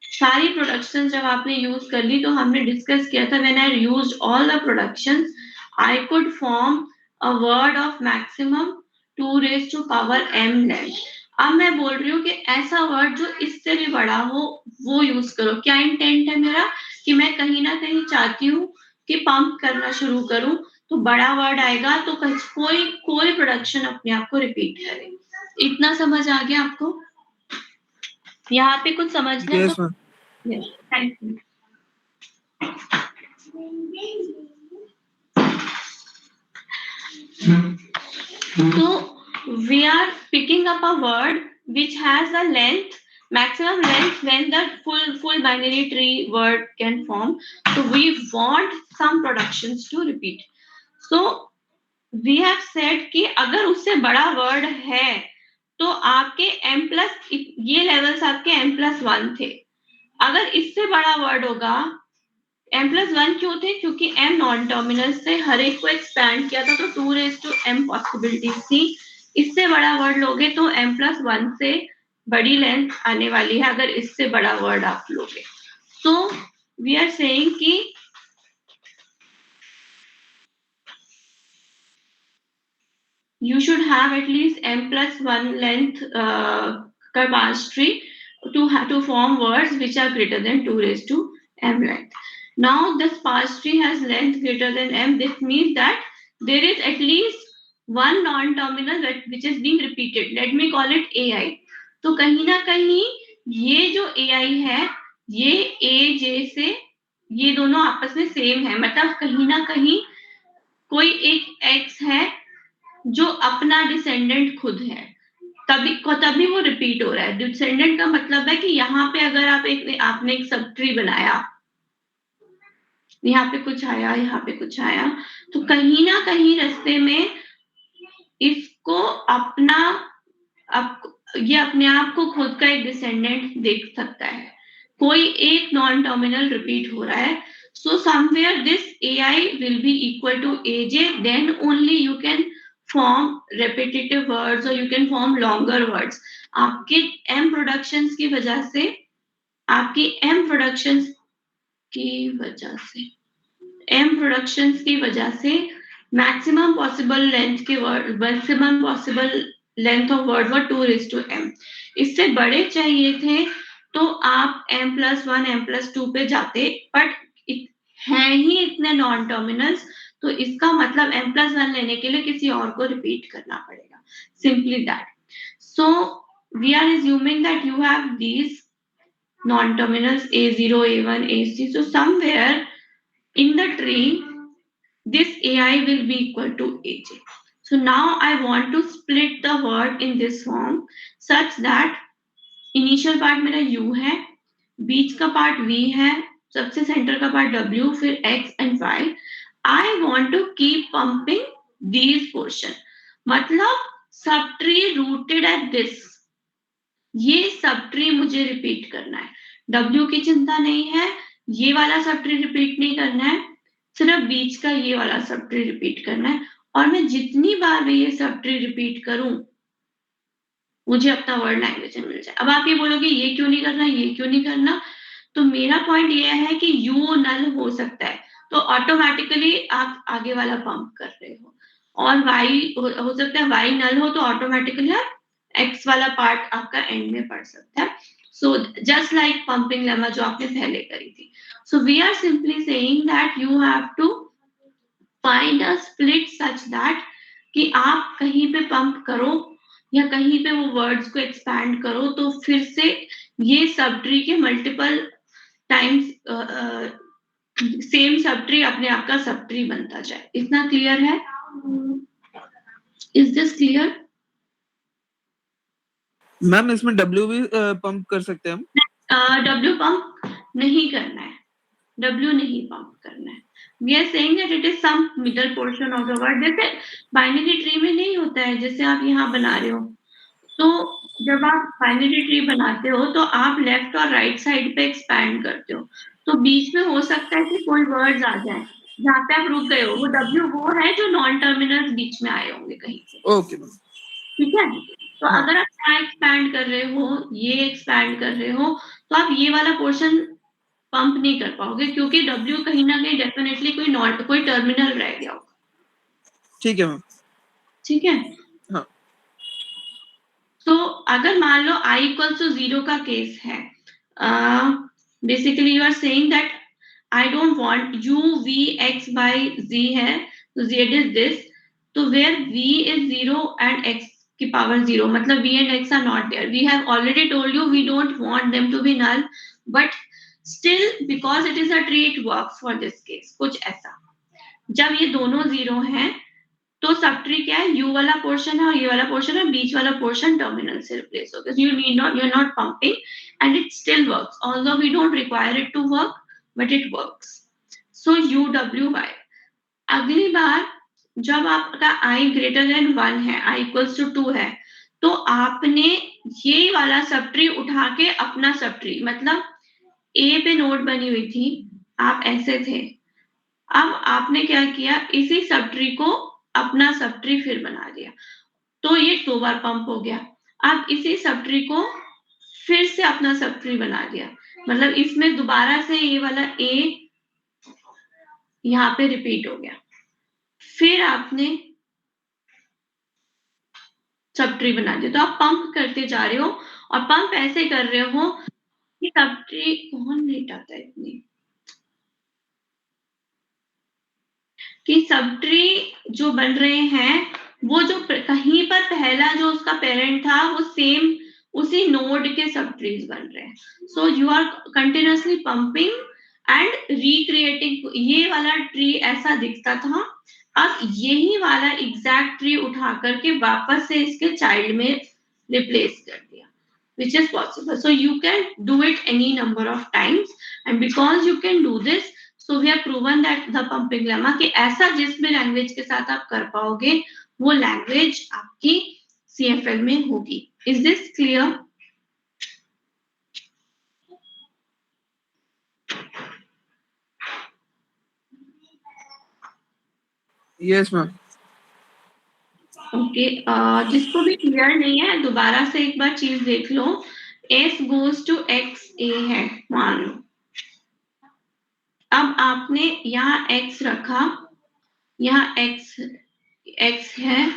सारी प्रोडक्शंस जब आपने यूज कर ली, तो हमने डिस्कस किया था when I used all the productions I could form a word of maximum 2m length. अब मैं बोल रही हूँ कि ऐसा वर्ड जो इससे भी बड़ा हो वो यूज करो. क्या इंटेंट है मेरा? कि मैं कहीं ना कहीं चाहती हूँ कि पंप करना शुरू करूं, तो बड़ा वर्ड आएगा तो कोई प्रोडक्शन अपने आप को रिपीट करे. इतना समझ आ गया आपको? यहाँ पे कुछ समझना है? Yes, ma'am. Thank you. So we are picking up a word which has a length, maximum length when the full binary tree word can form. So we want some productions to repeat. So we have said कि अगर उससे बड़ा word है तो आपके m plus, ये levels आपके m+1 थे. अगर इससे बड़ा word होगा, m+1 क्यों थे? क्योंकि m नॉन टर्मिनल से हर एक को एक्सपैंड किया था, तो 2m पॉसिबिलिटीज थी. इससे बड़ा वर्ड लोगे तो m+1 से बड़ी लेंथ आने वाली है अगर इससे बड़ा वर्ड आप लोगे। सो वी आर सेइंग कि you should have at least m+1 length sparse tree to form words which are greater than 2 raised to m length. Now the sparse tree has length greater than m. This means that there is at least one non-terminal which is being repeated. Let me call it ai. तो कहीं ना कहीं ये जो ai है ये aj से ये दोनों आपस में सेम है, मतलब कहीं ना कहीं कोई एक x है जो अपना डिसेंडेंट खुद है, तभी वो रिपीट हो रहा है। डिसेंडेंट का मतलब है कि यहाँ पे अगर आपने एक सब ट्री बनाया, यहाँ पे कुछ आया, यहाँ पे कुछ आया, तो कहीं ना कहीं रास्ते में इसको ये अपने आप को खुद का एक डिसेंडेंट देख सकता है। कोई एक नॉन टर्मिनल रिपीट हो रहा है, so somewhere this ai will be equal to aj, then only you can form repetitive words or you can form longer words. आपके m productions की वजह से, आपकी m productions की वजह से maximum possible length के word, maximum possible length of word were 2:m। इससे बड़े चाहिए थे तो आप m+1 m+2 पे जाते, बट हैं ही इतने नॉन टर्मिनल्स, तो इसका मतलब m+1 लेने के लिए किसी और को रिपीट करना पड़ेगा, simply that. So we are assuming that you have these non terminals a0 a1 ac, so somewhere in the tree this ai will be equal to aj. So now I want to split the word in this form such that initial part मेरा u है, बीच का पार्ट v है, सबसे सेंटर का पार्ट w, फिर x and y। I want to keep pumping these portion, मतलब sub tree rooted at this, ये सब ट्री मुझे रिपीट करना है। w की चिंता नहीं है, ये वाला सब ट्री रिपीट नहीं करना है, सिर्फ बीच का ये वाला सब ट्री रिपीट करना है। और मैं जितनी बार भी ये सब ट्री रिपीट करूं मुझे अपना वर्ड लैंग्वेज मिल जाए। अब आप ये बोलोगे ये क्यों नहीं करना, ये क्यों नहीं करना, तो मेरा पॉइंट ये है कि यू नल हो सकता है तो ऑटोमेटिकली आप आगे वाला पंप कर रहे हो, और वाई हो सकता है वाई नल हो तो ऑटोमेटिकली आप एक्स वाला पार्ट आपका एंड में पड़ सकता है। So just like pumping lemma जो आपने पहले करी थी। So we are simply saying that you have to find a split such that कि आप कहीं पे पंप करो या कहीं पे वो वर्ड्स को एक्सपैंड करो तो फिर से ये सब ट्री के multiple times same sub tree अपने आप का सब ट्री बनता जाए। इतना क्लियर है? Is this clear? मैम इसमें W भी पंप कर सकते हैं हम? W पंप नहीं करना है, W नहीं पंप करना है। We are saying that it is some middle portion of the word, जैसे बाइनरी ट्री में नहीं होता है, जैसे आप यहाँ बना रहे हो, तो जब आप बाइनरी ट्री बनाते हो तो आप लेफ्ट और राइट साइड पे एक्सपैंड करते हो, तो बीच में हो सकता है कि कोई वर्ड्स आ जाए जहाँ पे आप रुक गए हो, वो W वो है जो नॉन टर्मिनल्स बीच में आए होंगे कहीं से। ओके मैम, ठीक है, तो अगर आप यहाँ एक्सपैंड कर रहे हो, ये एक्सपैंड कर रहे हो, तो आप ये वाला पोर्शन पंप नहीं कर पाओगे क्योंकि W कहीं ना कहीं डेफिनेटली कोई टर्मिनल रह गया होगा। ठीक है मैम। ठीक है, हाँ। तो अगर मान लो i equals to 0 का केस है, basically you are saying that I don't want u v x by z है, तो z इज दिस, तो where v is 0 and x की पावर 0, मतलब v and x are not there. We have already told you we don't want them to be null, but still because it is a tree it works for this case। कुछ ऐसा, जब ये दोनों 0 हैं तो सब ट्री क्या है, u वाला पोर्शन है और ये वाला पोर्शन है, बीच वाला पोर्शन टर्मिनल से रिप्लेस हो गया। you're not pumping and it still works, although we don't require it to work, but it works। so u w y, अगली बार जब आपका i greater than 1 है, i equals to 2 है, तो आपने ये वाला सब ट्री उठा के अपना सब ट्री, मतलब a पे नोट बनी हुई थी, आप ऐसे थे, अब आपने क्या किया, इसी सब ट्री को अपना सब ट्री फिर बना दिया, तो ये 2 बार पंप हो गया। अब इसी सब ट्री को फिर से अपना सब ट्री बना लिया, मतलब इसमें दोबारा से ये वाला ए यहाँ पे रिपीट हो गया, फिर आपने सब ट्री बना दिया। तो आप पंप करते जा रहे हो और पंप ऐसे कर रहे हो कि सब ट्री कौन लेट आता है इतनी, कि सब ट्री जो बन रहे हैं वो जो कहीं पर पहला जो उसका पेरेंट था वो सेम उसी नोड के सब ट्रीज बन रहे हैं। So you are continuously pumping and recreating. ये वाला ट्री ऐसा दिखता था, अब यही वाला एग्जैक्ट ट्री उठा करके वापस से इसके चाइल्ड में रिप्लेस कर दिया, which is possible. So you can do it any number of times, and because you can do this, so we have proven that the pumping lemma कि ऐसा जिस भी लैंग्वेज के साथ आप कर पाओगे वो लैंग्वेज आपकी CFL में होगी। Is this clear? Yes ma'am. Okay, जिसको भी क्लियर नहीं है दोबारा से एक बार चीज देख लो। S goes to X A है मान लो, अब आपने यहाँ X रखा, यहाँ X है,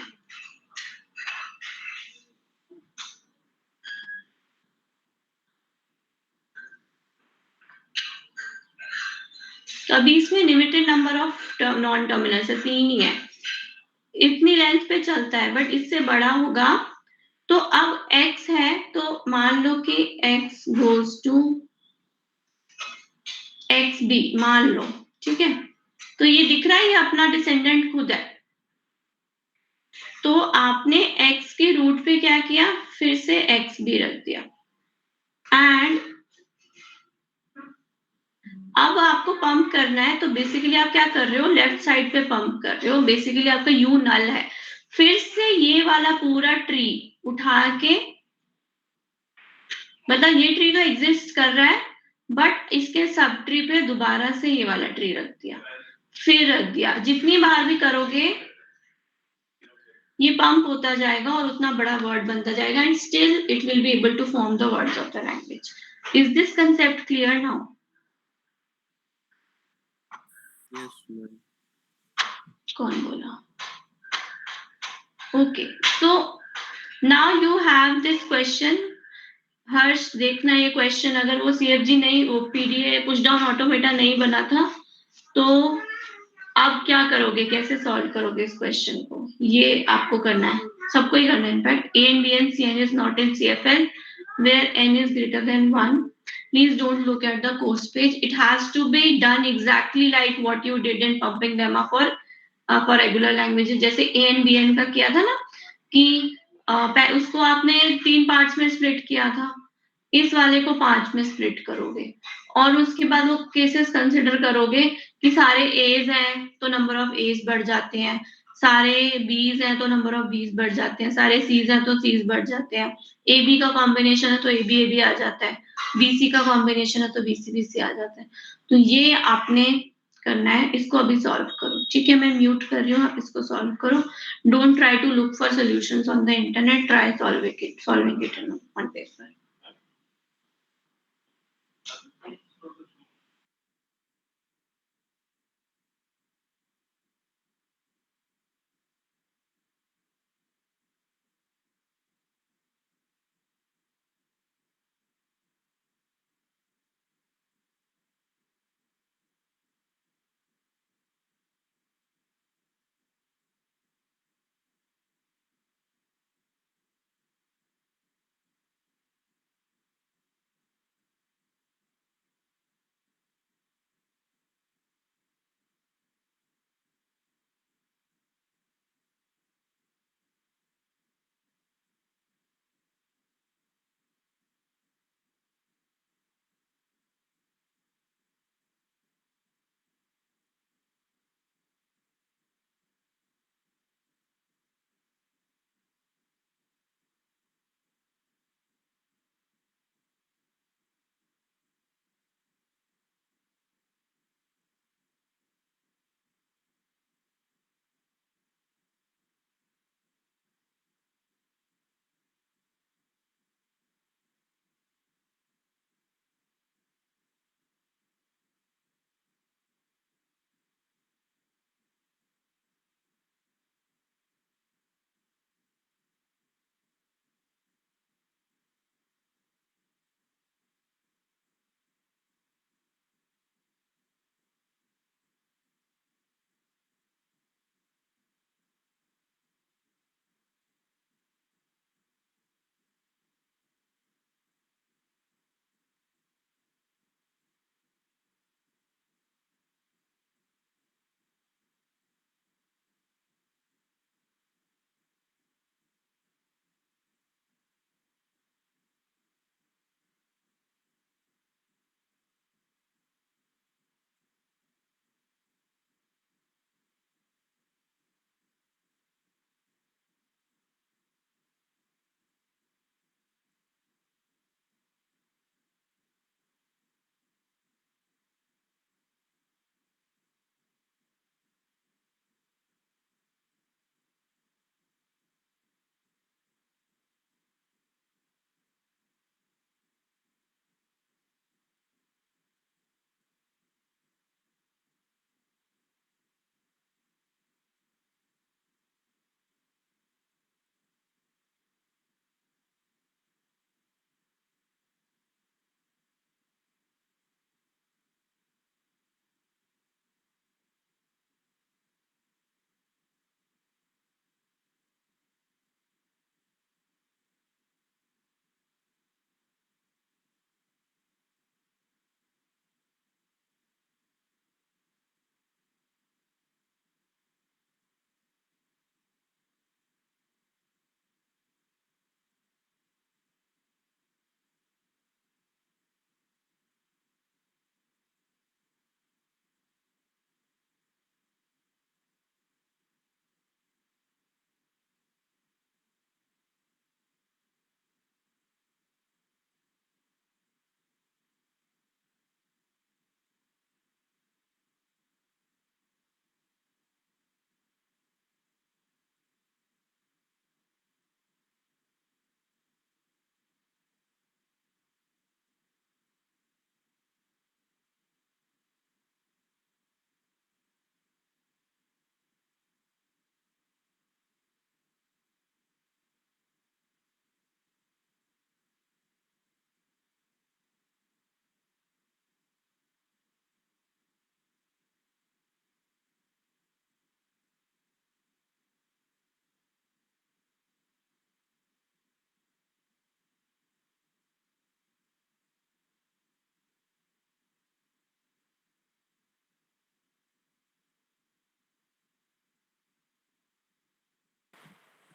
तो अभी इसमें limited number of non terminals है, 3 ही है, इतनी लेंथ पे चलता है, बट इससे बड़ा होगा। तो अब x है तो मान लो कि x goes to x b मान लो, ठीक है। तो ये दिख रहा है ये अपना डिसेंडेंट खुद है, तो आपने x के रूट पे क्या किया, फिर से एक्स बी रख दिया, एंड अब आपको पंप करना है। तो बेसिकली आप क्या कर रहे हो, लेफ्ट साइड पे पंप कर रहे हो, बेसिकली आपका यू नल है, फिर से ये वाला पूरा ट्री उठा के, मतलब ये ट्री तो एग्जिस्ट कर रहा है बट इसके सब ट्री पे दोबारा से ये वाला ट्री रख दिया, फिर रख दिया, जितनी बार भी करोगे ये पंप होता जाएगा और उतना बड़ा वर्ड बनता जाएगा, and still it will be able to form the words of the language. Is this concept clear now? Yes ma'am. कौन बोला? Okay, so now you have this question। Harsh देखना ये क्वेश्चन, अगर वो CFG नहीं, वो PDA पुश डाउन ऑटोमेटा नहीं बना था तो आप क्या करोगे, कैसे सॉल्व करोगे इस क्वेश्चन को, ये आपको करना है, सबको ही करना है। In fact A and B and CN is not in CFL where n is greater than 1. Please don't look at the course page. It has to be done exactly like what you did in pumping lemma for regular languages। जैसे A and B N का किया था ना कि उसको आपने 3 पार्ट्स में स्प्लिट किया था, इस वाले को 5 में स्प्लिट करोगे और उसके बाद वो केसेस कंसिडर करोगे कि सारे एज हैं तो नंबर ऑफ एज बढ़ जाते हैं, सारे बीज हैं तो नंबर ऑफ बीज बढ़ जाते हैं, सारे सीज हैं तो सीज बढ़ जाते हैं, ए बी का कॉम्बिनेशन है तो ए बी आ जाता है, बीसी का कॉम्बिनेशन है तो बीसी आ जाता है। तो ये आपने करना है, इसको अभी सॉल्व करो, ठीक है। मैं म्यूट कर रही हूँ, आप इसको सॉल्व करो। Don't try to look for solutions on the internet, try solving it on paper.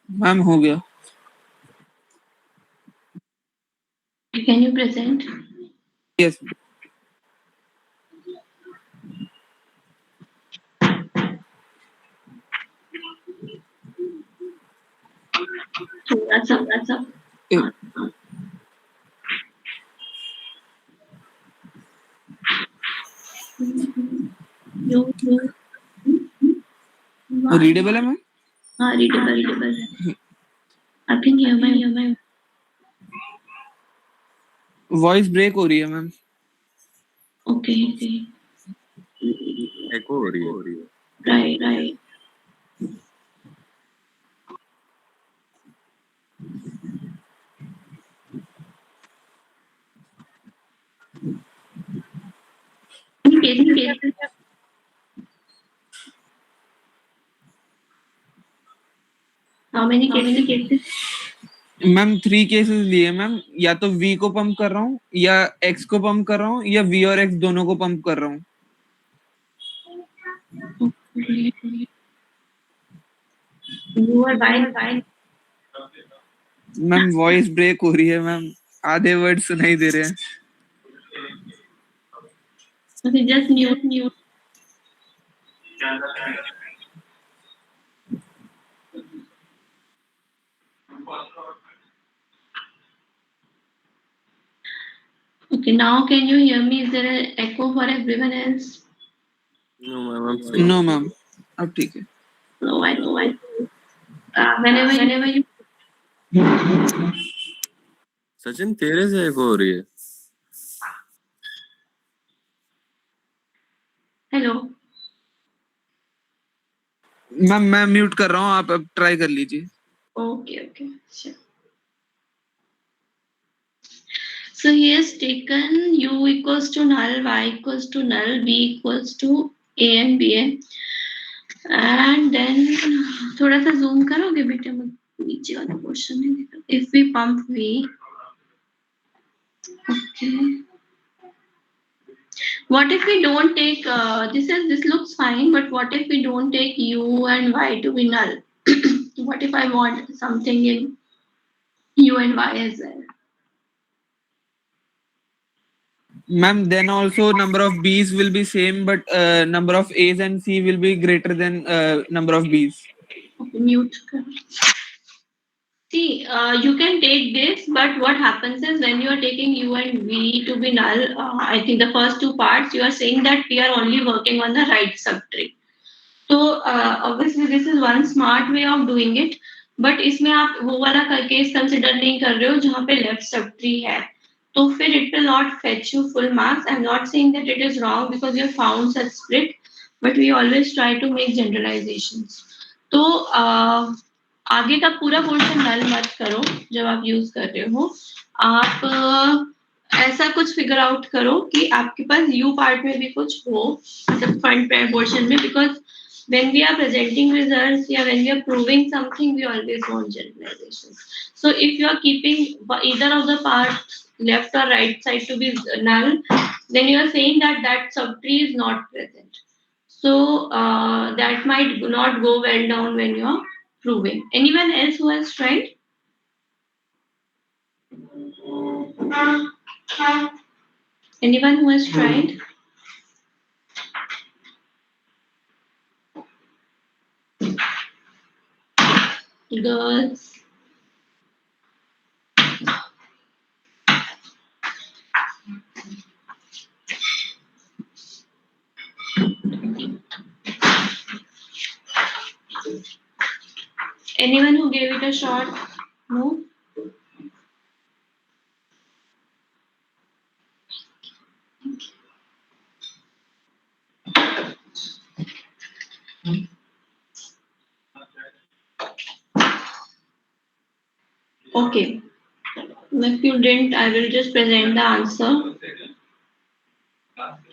Ma'am हो गया. Can you present? Yes. थोड़ा सा Eh, you readable है मैम? हाँ readable. I can hear my voice break हो रही है मैम. okay. एको हो रही है. Right. In cases how many cases? Ma'am 3 cases लिए मैम. या तो V को पंप कर रहा हूँ या X को पंप कर रहा हूँ या V और X दोनों को पंप कर रहा हूँ. You are buying. Ma'am voice break हो रही है मैम. आधे वर्ड सुनाई दे रहे हैं. Okay, just mute. Okay, now can you hear me? Is there an echo for everyone else? No ma'am, I'm free. No ma'am अब ठीक है. No, I know. Whenever you Sachin तेरे से एको हो रही है. hello. मैम मैं म्यूट कर रहा हूँ. आप अब ट्राई कर लीजिए. Okay, sure. So he has taken u equals to null, y equals to null, b equals to a and b and then थोड़ा सा zoom करोगे बेटे नीचे वाला portion में देखो. If we pump v, okay. What if we don't take this looks fine, but what if we don't take u and y to be null? What if I want something in u and y as well? Ma'am, then also number of B's will be same, but number of A's and C will be greater than number of B's. Okay, mute. See, you can take this, but what happens is when you are taking u and v to be null, I think the first two parts, you are saying that we are only working on the right subtree. So obviously this is one smart way of doing it, but इसमें आप वो वाला केस कंसिडर नहीं कर रहे हो जहाँ पे लेफ्ट सबट्री है, तो फिर it will not fetch you full marks. I'm not saying that it is wrong because you have found such split, but we always try to make generalizations. तो आगे का पूरा पोर्शन नल मत करो जब आप यूज कर रहे हो. आप ऐसा कुछ फिगर आउट करो कि आपके पास यू पार्ट में भी कुछ हो, मतलब फ्रंट पोर्शन में, because when we are presenting results, yeah, when we are proving something, we always want generalizations. So if you are keeping either of the parts, left or right side, to be null, then you are saying that that subtree is not present. So that might not go well down when you are proving. Anyone else who has tried? Anyone who has tried? Girls. Anyone who gave it a shot? No? Okay. If you didn't, I will just present the answer.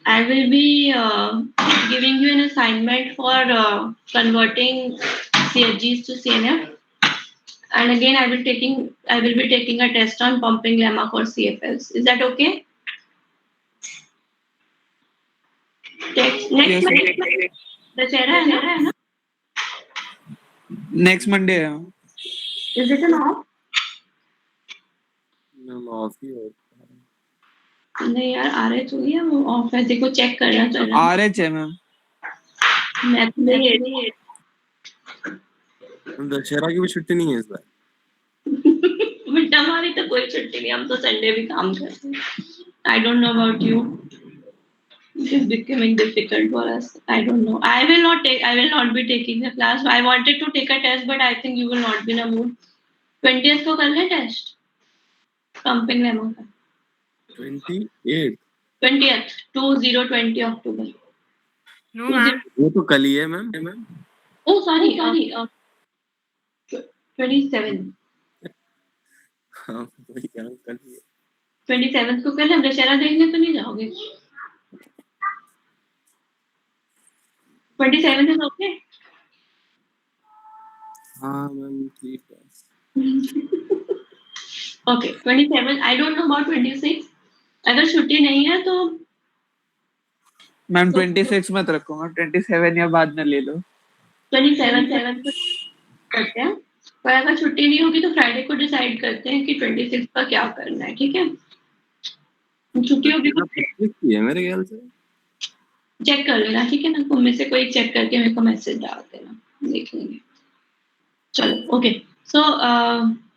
I will be giving you an assignment for converting CFGs to CNF. And again, I will be taking a test on pumping lemma for CFLs. Is that okay? Next Yes, Monday. Dussehra है ना? next Monday है. Is it an off? Ma'am off ही है। नहीं यार RH हो गया, वो ऑफ है, देखो चेक करना चाहिए। RH है मैम। मैं तो नहीं दशहरा की भी छुट्टी नहीं है इस बार। बट हमारी तो कोई छुट्टी नहीं, हम तो संडे भी काम करते हैं। I don't know about you. It is becoming difficult for us. I don't know. I will not be taking the class. I wanted to take a test, but I think you will not be in a mood. 20th को कर ले टेस्ट पंपिंग लेमो का। 28 20th 2020 अक्टूबर। नो मैम, वो तो कल ही है मैम। Oh sorry 27 हाँ वही क्या कल ही है। 27 को कल हम दशहरा देखने तो नहीं जाओगे? 27 is okay. हाँ मैम ठीक है। Okay 27 I don't know about 26. अगर छुट्टी नहीं है तो मैम 26 मत रखूंगा, 27 या बाद में ले लो। 27 को करते हैं, पर अगर छुट्टी नहीं होगी तो फ्राइडे को डिसाइड करते हैं कि 26 का क्या करना है, ठीक है? छुट्टी होगी तो 25 की है मेरे ख्याल से। चेक कर लेना, ठीक है ना? तुम में से कोई चेक करके मेरे को मैसेज डाल देना, देख लेंगे। चलो okay, so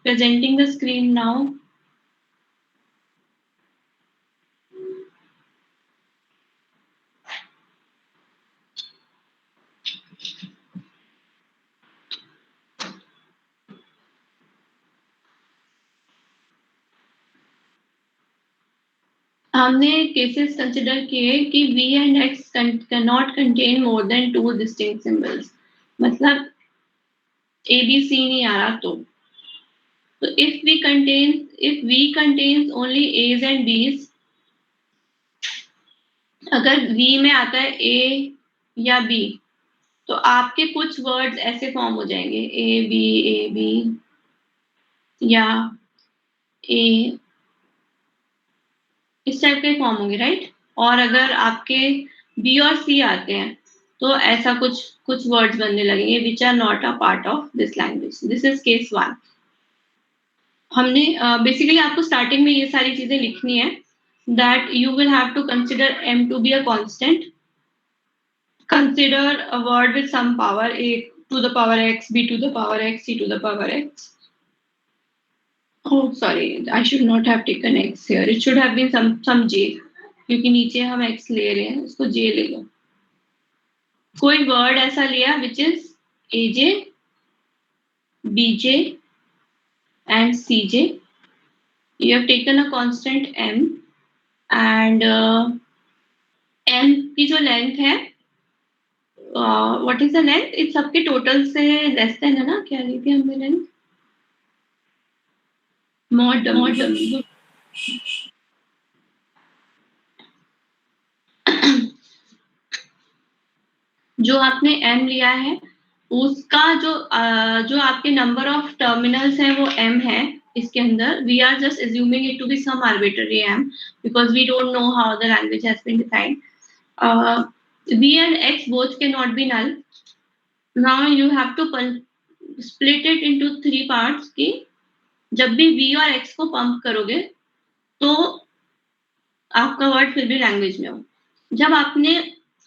presenting the screen now. हमने केसेस कंसिडर किए कि V and X cannot contain more than 2 distinct symbols, मतलब ABC नहीं आ रहा तो if V contains only A's and B's, अगर V में आता है A या B तो आपके कुछ वर्ड्स ऐसे फॉर्म हो जाएंगे A B या A, इस टाइप के फॉर्म होंगे, राइट? और अगर आपके B और C आते हैं तो ऐसा कुछ वर्ड्स बनने लगेंगे which are not a part of this language. This is case 1। हमने बेसिकली आपको स्टार्टिंग में ये सारी चीजें लिखनी है that you will have to consider M to be a constant. Consider a word with some power, A to the power X, B to the power X, C to the power X. Oh, sorry, I should not have taken X here. It should have been some J. क्योंकि नीचे हम X ले रहे हैं, उसको J ले लो। कोई वर्ड ऐसा लिया which is AJ, BJ and CJ. You have taken a constant M and M की जो लेंथ है, व्हाट इज द लेंथ? इस सबके टोटल से लेस देन है ना? क्या ली थी हमने लेंथ? Mod W। जो आपने M लिया है उसका जो आपके नंबर ऑफ टर्मिनल्स हैं वो M है इसके अंदर। We are just assuming it to be some arbitrary M because we don't know how the language has been defined. V and X both cannot be null. Now you have to split it into 3 parts कि जब भी V और X को पंप करोगे तो आपका वर्ड फिर भी लैंग्वेज में हो। जब आपने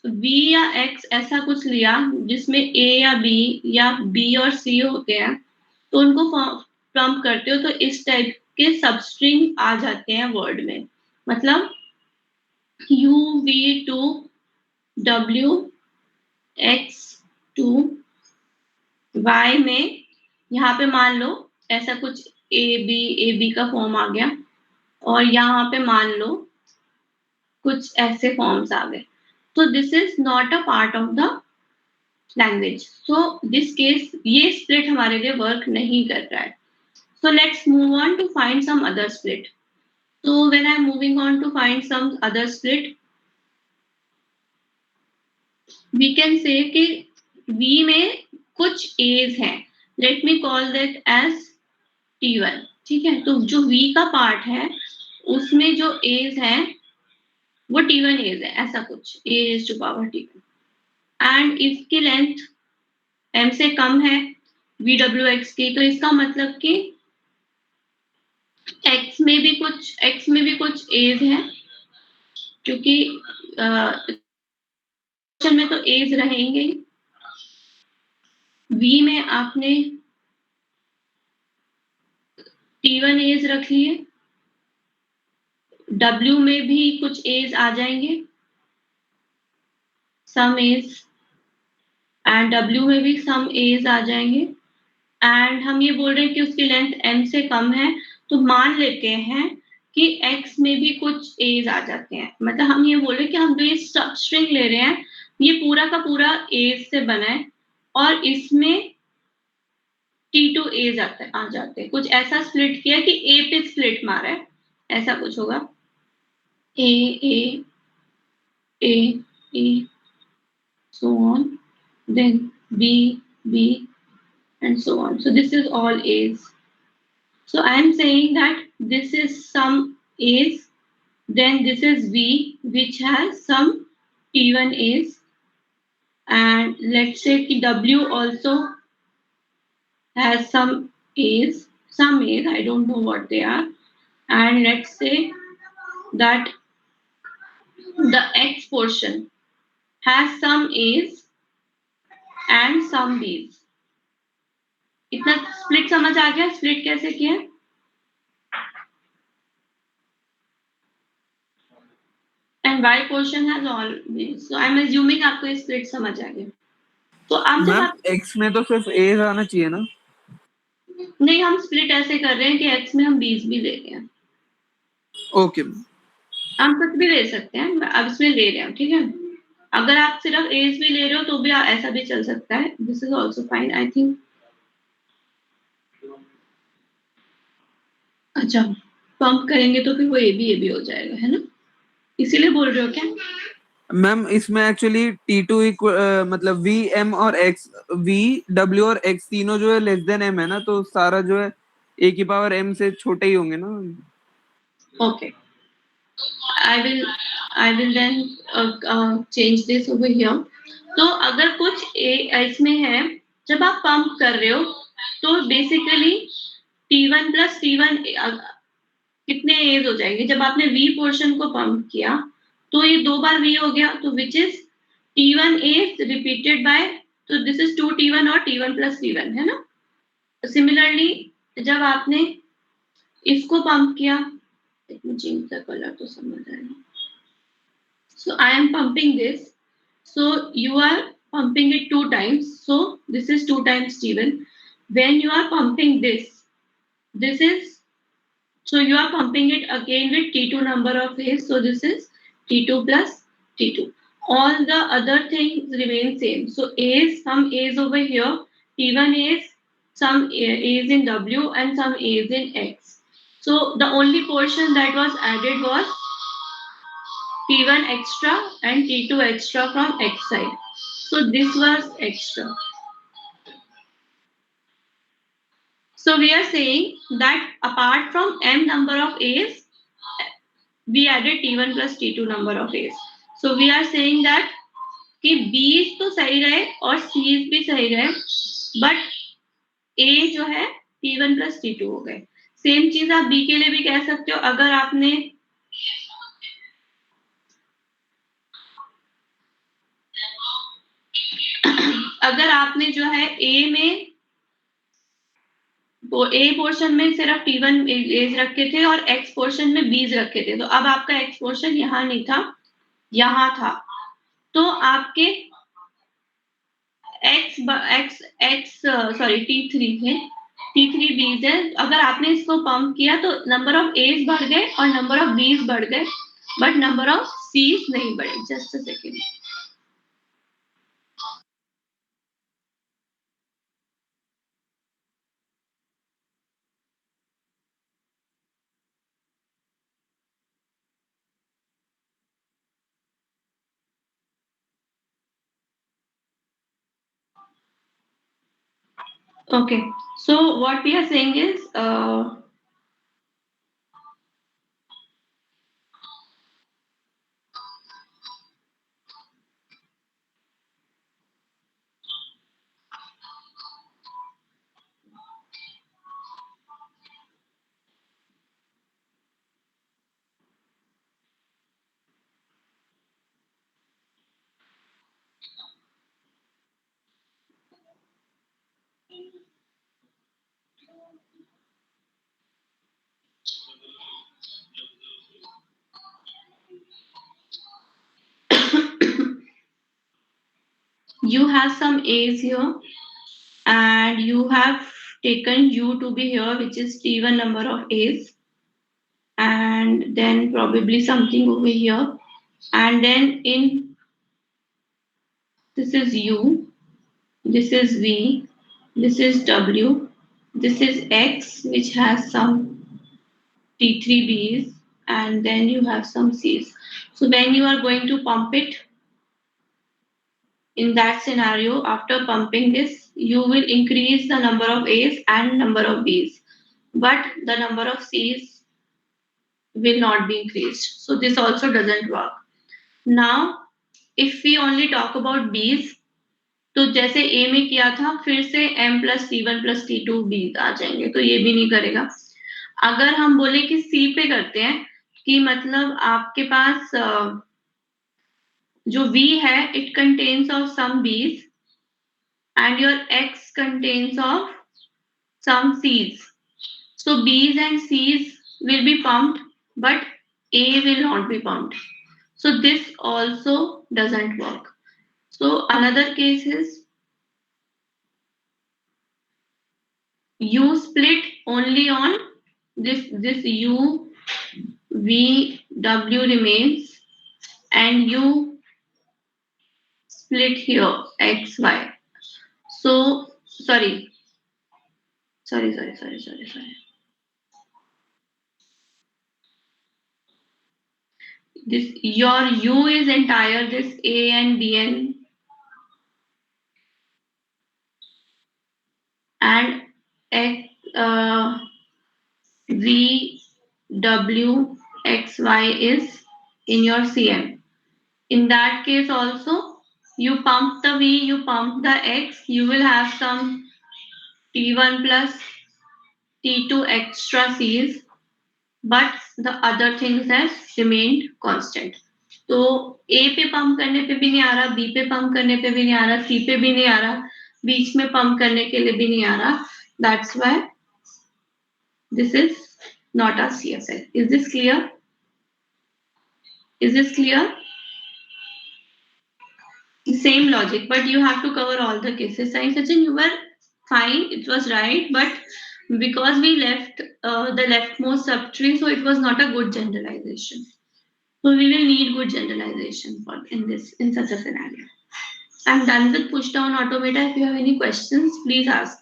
V या X ऐसा कुछ लिया जिसमें A या B या B और C होते हैं तो उनको पंप करते हो तो इस टाइप के सबस्ट्रिंग आ जाते हैं वर्ड में। मतलब U V to W X to Y में यहाँ पे मान लो ऐसा कुछ A B का फॉर्म आ गया और यहाँ पे मान लो कुछ ऐसे फॉर्म्स आ गए, तो this is not a part of the language. So this case ये स्प्लिट हमारे लिए वर्क नहीं कर रहा है। So let's move on to find some other split. So when I am moving on to find some other split, we can say कि V में कुछ A's हैं, let me call that as T1, ठीक है? तो जो V का पार्ट है उसमें जो A's हैं वो T1 A's है, ऐसा कुछ A raised to power T1 and इसकी लेंथ M से कम है VWX की, तो इसका मतलब कि X में भी कुछ A's है, क्योंकि क्वेश्चन में तो A's रहेंगे ही। V में आपने T1 A's रख लिए, W में भी कुछ A's आ जाएंगे, सम A's, एंड W में भी सम A's आ जाएंगे, एंड हम ये बोल रहे हैं कि उसकी लेंथ M से कम है, तो मान लेते हैं कि X में भी कुछ A's आ जाते हैं। मतलब हम ये बोल रहे हैं कि हम जो ये सब स्ट्रिंग ले रहे हैं, ये पूरा का पूरा A's से बना है, और इसमें T2 A's आ जाते हैं। कुछ ऐसा स्प्लिट किया कि A पे स्प्लिट मारा है, ऐसा कुछ होगा। A A A A so on, then B B and so on. So this is all A's. So I am saying that this is some A's, then this is V, which has some T1 A's, and let's say कि W also has some A's, I don't know what they are, and let's say that the X portion has some A's and some B's. इतना स्प्लिट समझ आ गया? स्प्लिट कैसे किया? And Y portion has all B's. So I'm assuming आपको ये स्प्लिट समझ आ गया। तो आप जब मैम आप X में तो सिर्फ A's आना चाहिए ना? नहीं, हम स्प्लिट ऐसे कर रहे हैं कि X में हम B's भी ले रहे हैं। ओके, हम कुछ भी ले सकते हैं, अब इसमें ले रहे हैं, ठीक है। अगर आप सिर्फ A's भी ले रहे हो तो भी ऐसा भी चल सकता है। This is also fine, I think. अच्छा, पंप करेंगे तो फिर वो ए बी हो जाएगा, है ना? इसीलिए बोल रहे हो क्या? मैम इसमें एक्चुअली T2 मतलब V M और X, V W और X तीनों जो है लेस देन M है ना, तो सारा जो है A की पावर M से छोटे ही होंगे ना। Okay, I will then change this over here. तो अगर कुछ इसमें है, जब आप पंप कर रहे हो तो बेसिकली T1 प्लस T1 कितने एज हो जाएंगे? जब आपने V पोर्शन को पंप किया तो ये 2 बार V हो गया, तो which is T1 as repeated by, तो दिस इज 2 T1 और T1 प्लस T1, है ना? सिमिलरली जब आपने इसको पंप किया, let me change the color तो समझ आएगा। So I am pumping this, so you are pumping it 2 times, so this is 2 times T1. When you are pumping this is, so you are pumping it again with T2 number of A's, so this is T2 plus T2. All the other things remain same. So A's, some A's over here, T1 A's, some A's in W and some A's in X. So the only portion that was added was T1 extra and T2 extra from X side. So this was extra. So we are saying that apart from M number of A's, we added T1 plus T2 number of A's. So we are saying that कि B's तो सही रहे और C's भी सही रहे, but A जो है T1 plus T2 हो गए। सेम चीज आप B के लिए भी कह सकते हो। अगर आपने जो है A में, तो A पोर्शन में सिर्फ T1 A's रखे थे और X पोर्शन में B's रखे थे, तो अब आपका X पोर्शन यहाँ नहीं था, यहाँ था, तो आपके T3 थे, T3 B's है। अगर आपने इसको पंप किया तो नंबर ऑफ A's बढ़ गए और नंबर ऑफ B's बढ़ गए, बट नंबर ऑफ C's नहीं बढ़े। Just a second. Okay, so what we are saying is you have some A's here, and you have taken U to be here, which is T1 number of A's, and then probably something over here, and then in this is U, this is V, this is W, this is X, which has some T3Bs, and then you have some Cs. So when you are going to pump it, in that scenario, after pumping this, you will increase the number of A's and number of B's, but the number of C's will not be increased. So this also doesn't work. Now, if we only talk about B's, तो जैसे A में किया था फिर से M plus T1 plus T2 B's आ जाएंगे, तो ये भी नहीं करेगा. अगर हम बोले कि C पे करते हैं कि मतलब आपके पास जो V है it contains of some B's and your X contains of some C's. So B's and C's will be pumped, but A will not be pumped. So this also doesn't work. So another case is U split only on this U, V, W remains, and U split here, X, Y. So sorry. This your U is entire this A and Bn and X, V, W, X, Y is in your Cm. In that case also, you pump the V, you pump the X, you will have some T1 plus T2 extra Cs, but the other things has remained constant. तो A पे पंप करने पे भी नहीं आ रहा, B पे पंप करने पे भी नहीं आ रहा, C पे भी नहीं आ रहा, बीच में पंप करने के लिए भी नहीं आ रहा. That's why this is not a CFL. Is this clear? Is this clear? Same logic, but you have to cover all the cases. Sai Sachin, you were fine, it was right, but because we left the leftmost subtree, so it was not a good generalization. So we will need good generalization for in such a scenario. I'm done with push down automata. If you have any questions, please ask.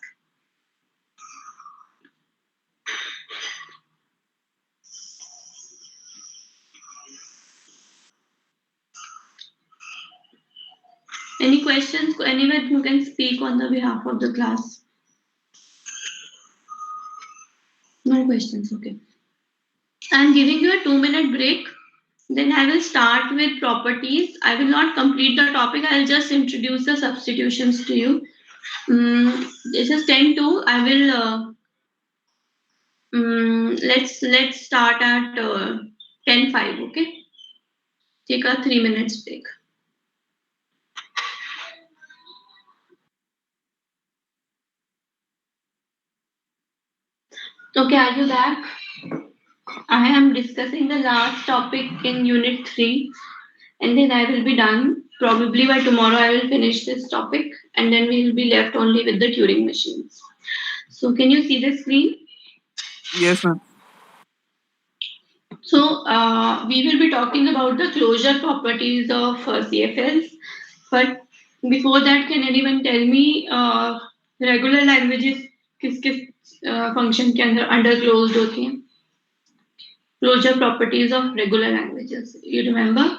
Any questions? Anyone who can speak on the behalf of the class? No questions, okay. I'm giving you a 2-minute break. Then I will start with properties. I will not complete the topic. I'll just introduce the substitutions to you. This is 10-2. I will let's start at 10-5. Okay. Take a 3 minutes break. Okay, are you back? I am discussing the last topic in Unit 3, and then I will be done. Probably by tomorrow I will finish this topic, and then we will be left only with the Turing machines. So can you see the screen? Yes, ma'am. So we will be talking about the closure properties of CFLs. But before that, can anyone tell me regular languages किस function के अंदर under closed होती हैं? Closure properties of regular languages. You remember?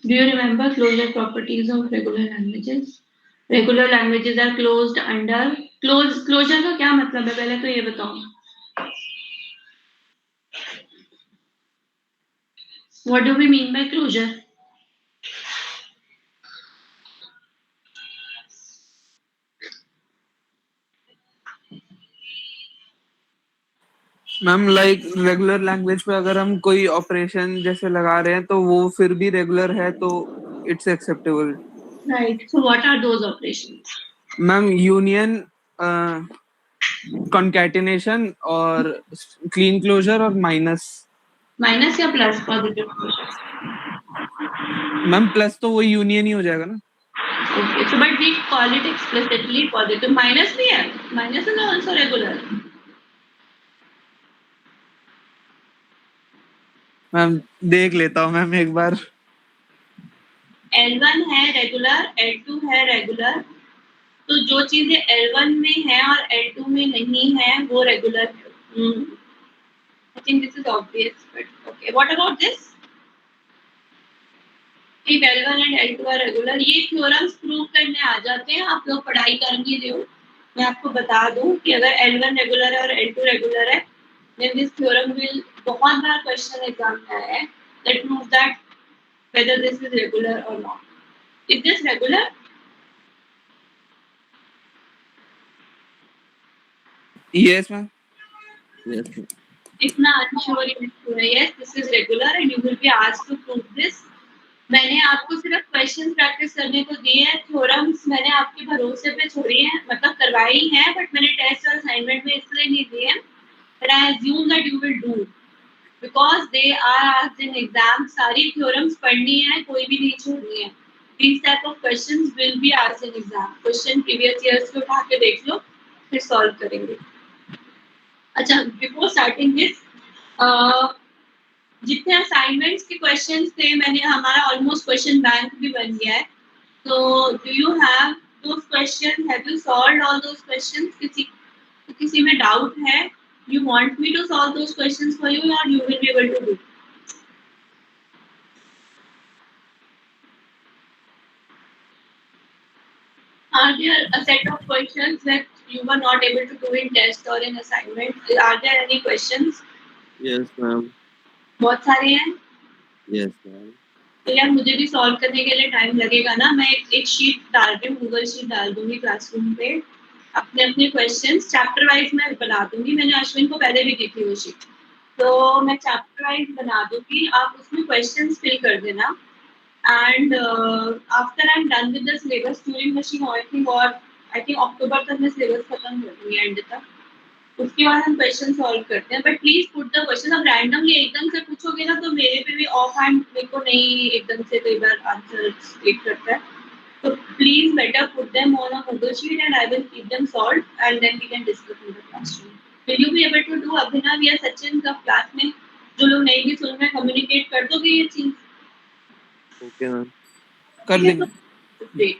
Do you remember closure properties of regular languages? Regular languages are closed under closure का क्या मतलब है पहले तो ये बताओ. What do we mean by closure? Ma'am like regular language पे अगर हम कोई ऑपरेशन जैसे लगा रहे हैं तो वो फिर भी रेगुलर है तो it's acceptable. Right. So what are those operations? Ma'am union, concatenation और clean closure और minus Minus या plus positive closure? Ma'am plus तो वो यूनियन ही हो जाएगा ना. Okay, so but we call it explicitly positive. Minus भी है. Minus is also regular. Ma'am देख लेता हूँ मैम एक बार. L1 है regular, L2 है regular. तो जो चीजें L1 में है और L2 में नहीं है वो regular है. I think this is obvious, but okay. What about this? If L1 and L2 are regular, ये theorems prove करने आ जाते हैं. आप लोग पढ़ाई कर नहीं रहे हो. मैं आपको बता दूं कि अगर L1 regular है और L2 regular है, then this theorem will बहुत बार question exam में आया है. That proves that whether this is regular or not. Is this regular? Yes ma'am. Yes. इतना unsure है. Yes, this is regular and you will be asked to prove this. मैंने आपको सिर्फ क्वेश्चन प्रैक्टिस करने को दिए हैं. थ्योरम्स मैंने आपके भरोसे पे छोड़ी हैं, मतलब करवाई हैं, बट मैंने टेस्ट और असाइनमेंट में इसलिए नहीं दिए हैं. But I assume that you will do because they are asked in exam. सारी थ्योरम्स पढ़नी है, कोई भी नहीं छोड़नी है. These type of questions will be asked in exam. Question previous years के उठा के देख लो, फिर सॉल्व करेंगे. अच्छा, बिफोर स्टार्टिंग दिस, जितने असाइनमेंट्स के क्वेश्चंस थे, मैंने हमारा ऑलमोस्ट क्वेश्चन बैंक भी बन गया है. तो do you have those questions? Have you solved all those questions? किसी में डाउट है? You want me to solve those questions for you और you will be able to do? Are there a set of questions that you were not able to do in test or in assignment? Are there any questions? Yes, ma'am. बहुत सारे हैं. Yes, ma'am. तो यार मुझे भी सॉल्व करने के लिए टाइम लगेगा ना. मैं एक शीट डाल रही हूँ, गूगल शीट डाल दूंगी क्लासरूम पे. अपने अपने क्वेश्चंस चैप्टर वाइज मैं बना दूंगी. मैंने अश्विन को पहले भी दी थी वो शीट, तो मैं चैप्टर वाइज बना दूंगी. आप उसमें क्वेश्चंस फिल कर देना. And after I am done with the syllabus during machine ऑर्थिंग, और आई थिंक अक्टूबर तक मैं सिलेबस खत्म कर दूंगी एंड तक. उसके बाद हम क्वेश्चन सॉल्व करते हैं. But please put the question. अब रैंडमली एकदम से पूछोगे ना तो मेरे पे भी ऑफ हैंड मेरे को नहीं एकदम से कई बार आंसर क्लिक करता है. तो please better put them on a Google sheet and I will keep them solved and then we can discuss in the classroom. Will you be able to do? Abhinav या सचिन का क्लास में जो लोग नहीं भी सुन रहे, कम्युनिकेट कर दोगे ये चीज? Okay, ma'am. कर देंगे. Great.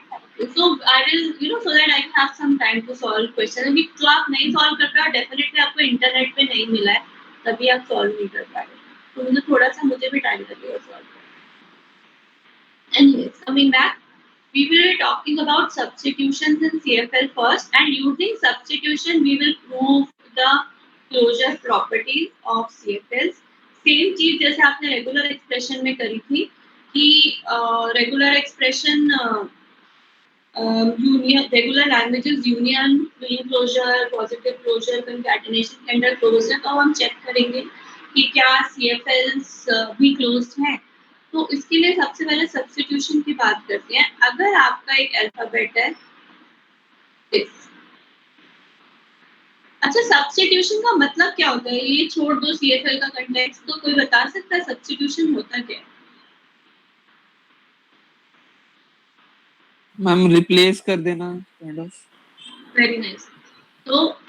So I will, so that I can have some time to solve question. अभी तो आप नहीं solve कर पाए, definitely आपको इंटरनेट पे नहीं मिला है, तभी आप solve नहीं कर पाए. तो मुझे भी time लगेगा solve करने. Anyways, coming back, we will be talking about substitutions in CFL first, and using substitution we will prove the closure properties of CFLs. Same चीज जैसे आपने regular expression में करी थी कि regular expression union, regular languages union, clean closure, positive closure, concatenation के अंदर closed है. तो हम चेक करेंगे कि क्या CFLs भी closed हैं. तो इसके लिए सबसे पहले सब्स्टिट्यूशन की बात करते हैं. अगर आपका एक अल्फाबेट है, अच्छा सब्स्टिट्यूशन का मतलब क्या होता है? ये छोड़ दो CFL का कंटेक्स्ट, तो कोई बता सकता है सब्स्टिट्यूशन होता क्या है? मैम रिप्लेस कर देना काइंड ऑफ. Very nice. तो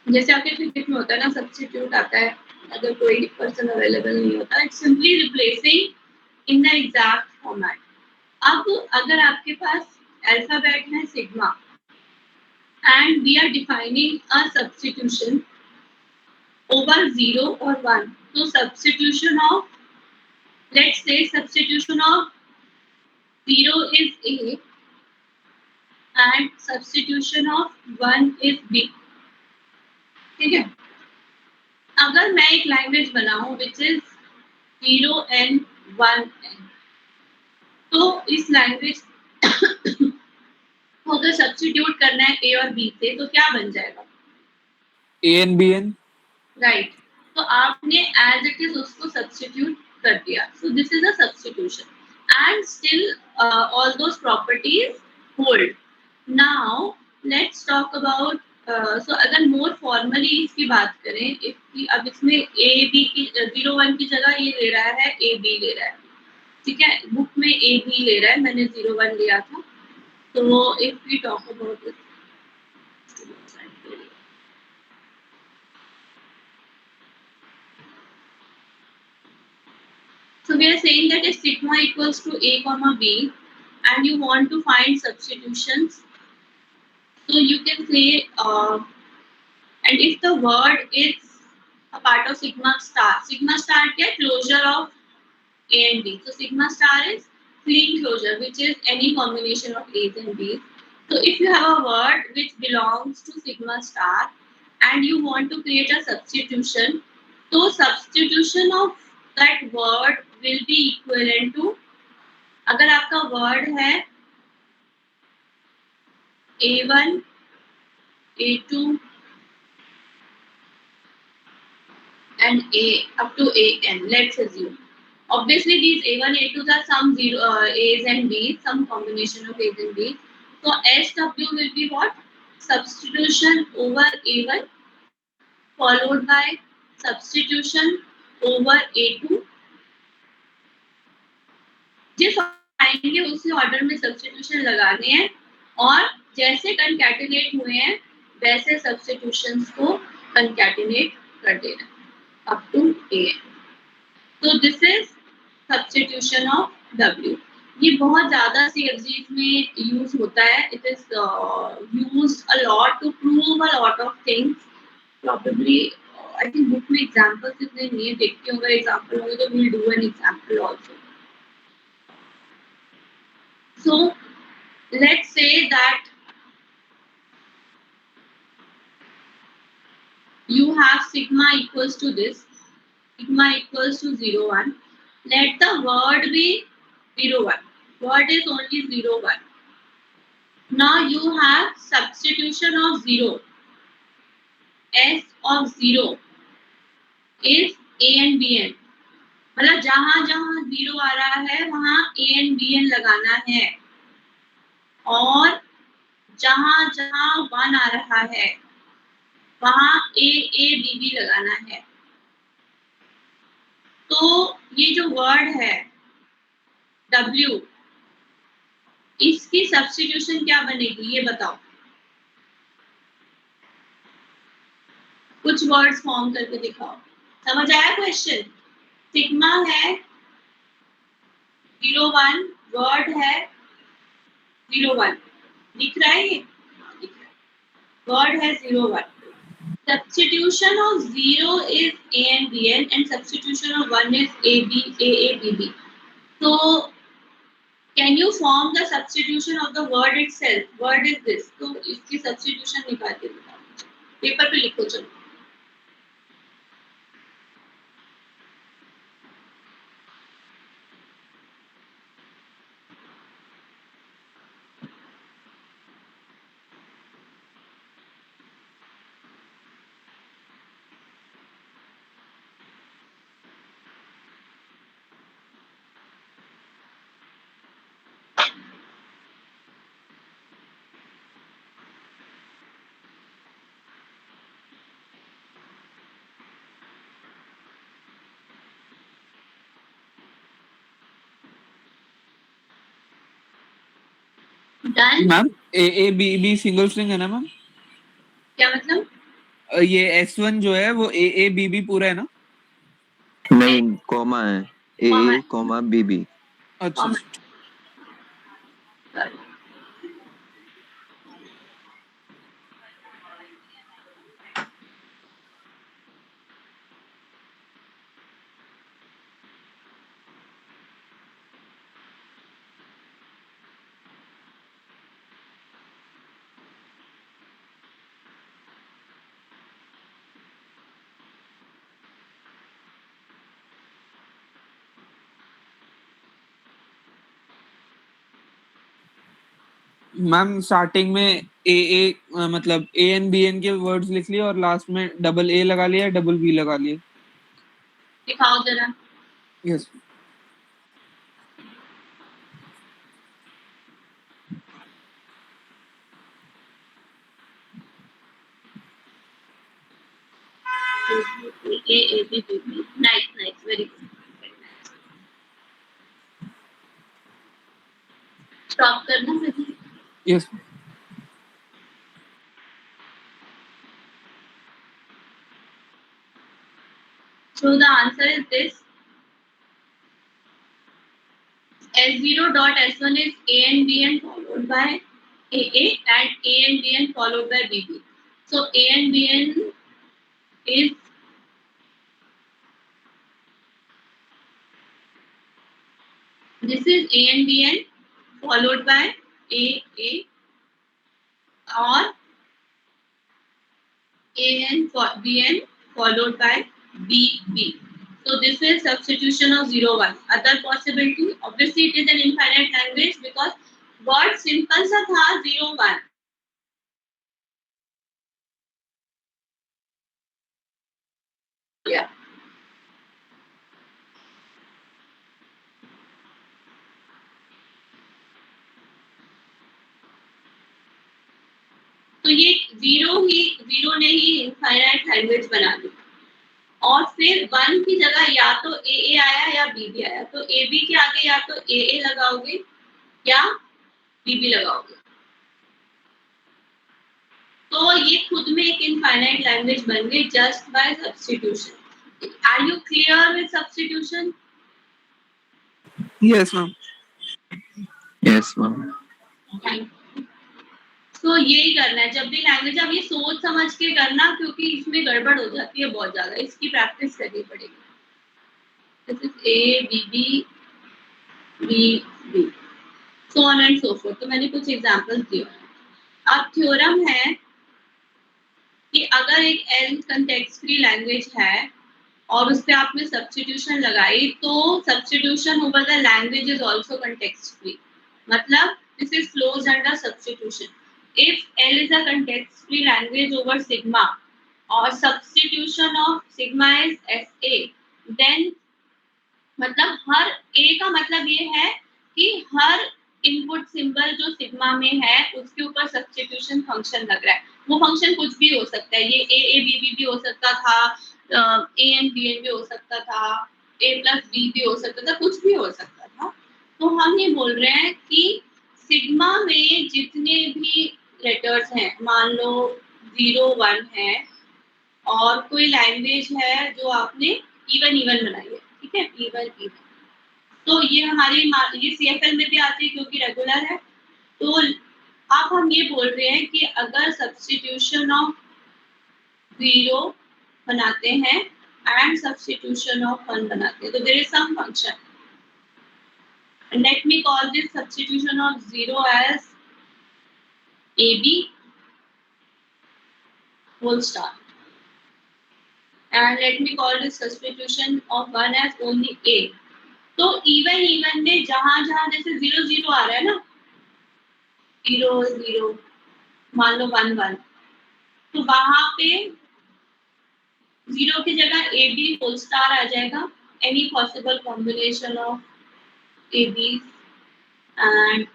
जैसे आपके क्रिकेट में होता है ना, सब्स्टिट्यूट आता है अगर कोई पर्सन अवेलेबल नहीं होता. It's simply replacing in the exact format. अब अगर आपके पास अल्फाबेट है sigma and we are defining a substitution over 0 or 1. So substitution of, let's say substitution of 0 is A and substitution of 1 is B. ठीक है. अगर मैं एक लैंग्वेज बनाऊं which is 0 and 1 n, तो इस लैंग्वेज को अगर सब्स्टिट्यूट करना है A और B से तो क्या बन जाएगा? ANBN. राइट. तो आपने एज इट इज उसको सब्स्टिट्यूट कर दिया. So this is a substitution and still all those properties hold. Now let's talk about, so अगर मोर फॉर्मली इसकी बात करें, अब इसमें ए बी की 0 1 की जगह ये ले रहा है, ए बी ले रहा है. ठीक है, बुक में ए बी ले रहा है, मैंने 0 1 लिया था. तो if we talk about this, so we are saying that if sigma equals to a comma b and you want to find substitutions, so you can say and if the word is a part of sigma star क्या है? Closure of a and b. So sigma star is clean closure, which is any combination of a's and b's. So if you have a word which belongs to sigma star and you want to create a substitution, so substitution of that word will be equivalent to, अगर आपका word है a1 a2 and a up to an, let's assume. Obviously, these A1, A2s are some A's and B's, some combination of A's and B's. So SW will be what? Substitution over A1 followed by substitution over A2. जिस आएंगे उसी ऑर्डर में सब्स्टिट्यूशन लगाने हैं और जैसे कंकैटिनेट हुए हैं वैसे सब्स्टिट्यूशंस को कंकैटिनेट कर देना up to A. So this is substitution of W. ये बहुत ज़्यादा CFGs में यूज होता है. It is used a lot to prove a lot of things. Probably, I think book में examples इतने नहीं है. देखते होंगे example होंगे तो we'll do an example also. So let's say that you have sigma equals to this. Sigma equals to 0 1. Let the word be 0 1. Word is only 0 1. Now you have substitution of 0. S of 0 is A and Bn. मतलब जहां जहां 0 आ रहा है वहां A and Bn लगाना है और जहां जहां 1 आ रहा है वहां A लगाना है. तो ये जो वर्ड है W, इसकी सब्स्टिट्यूशन क्या बनेगी ये बताओ. कुछ वर्ड्स फॉर्म करके दिखाओ. समझ आया क्वेश्चन? सिग्मा है 0 1, वर्ड है 0 1. दिख रहा है ये? वर्ड है 0 1. Substitution of 0 is A and Bn and substitution of 1 is AA, BB. So can you form the substitution of the word itself? Word is this. तो इसकी substitution निकाल के बताओ. पेपर पे लिखो चलो. Done? Ma'am A B B single string है ना मैम? क्या मतलब? ये S1 जो है वो ए बी बी पूरा है ना? नहीं, कॉमा है. Comma. A, comma BB. अच्छा. Comma. Sorry. मैम स्टार्टिंग में ए मतलब ए एन बी एन के वर्ड्स लिख लिए और लास्ट में डबल ए लगा लिया, डबल बी लगा लिए. दिखाओ जरा. Yes. A, B, B. Nice, very good. Stop करना मुझे। Yes So the answer is this. S0 dot S1 is A and B and followed by AA, and A and B and followed by BB. So A and BN is this is A and BN followed by AA or AN for BN followed by BB. So this is substitution of 0 1. Other possibility, obviously it is an infinite language because word simple सा था 0 1. Yeah. तो ये जीरो ने ही इनफाइनाइट लैंग्वेज बना दी और फिर 1 की जगह या तो ए आया या बी आया, तो ए बी के आगे या तो ए लगाओगे या बी लगाओगे, तो ये खुद में एक इनफाइनाइट लैंग्वेज बन गई just by substitution. Are you clear with substitution? Yes ma'am. Yes, ma'am. तो यही करना है जब भी लैंग्वेज, अब ये सोच समझ के करना क्योंकि इसमें गड़बड़ हो जाती है बहुत ज्यादा, इसकी प्रैक्टिस करनी पड़ेगी। This is A B B B B so on and so forth. तो मैंने कुछ एग्जांपल्स दिए। अब थ्योरम है कि अगर एक एल कंटेक्स्ट फ्री लैंग्वेज है और उस पे आपने सब्स्टिट्यूशन लगाई तो substitution over the language is also context free, मतलब this is closed under substitution. If L is a context free language over sigma और substitution of sigma is SA, then मतलब हर A का मतलब ये है कि हर इनपुट सिंबल जो सिग्मा में है उसके ऊपर सब्स्टिट्यूशन फंक्शन लग रहा है। वो फंक्शन कुछ भी हो सकता है, ये ए बी बी भी हो सकता था, ए एन बी एन भी हो सकता था, ए प्लस बी भी हो सकता था, कुछ भी हो सकता था। तो हम ये बोल रहे हैं कि सिग्मा में जितने भी लेटर्स हैं, मान लो 0 1 है और कोई लैंग्वेज है जो आपने इवन बनाई है, ठीक है, इवन, तो ये हमारी ये CFL में भी आती है क्योंकि रेगुलर है। तो अब हम ये बोल रहे हैं कि अगर सब्स्टिट्यूशन ऑफ 0 बनाते हैं एंड सब्स्टिट्यूशन ऑफ 1 बनाते हैं तो there is some function, let me call this substitution of 0 as AB whole star and let me call this substitution of 1 as only A। तो इवन में जहां जैसे 0 0 आ रहा है ना, 0 0 मान लो 1 1, तो वहां पे 0 की जगह AB होल स्टार आ जाएगा, any possible combination of AB and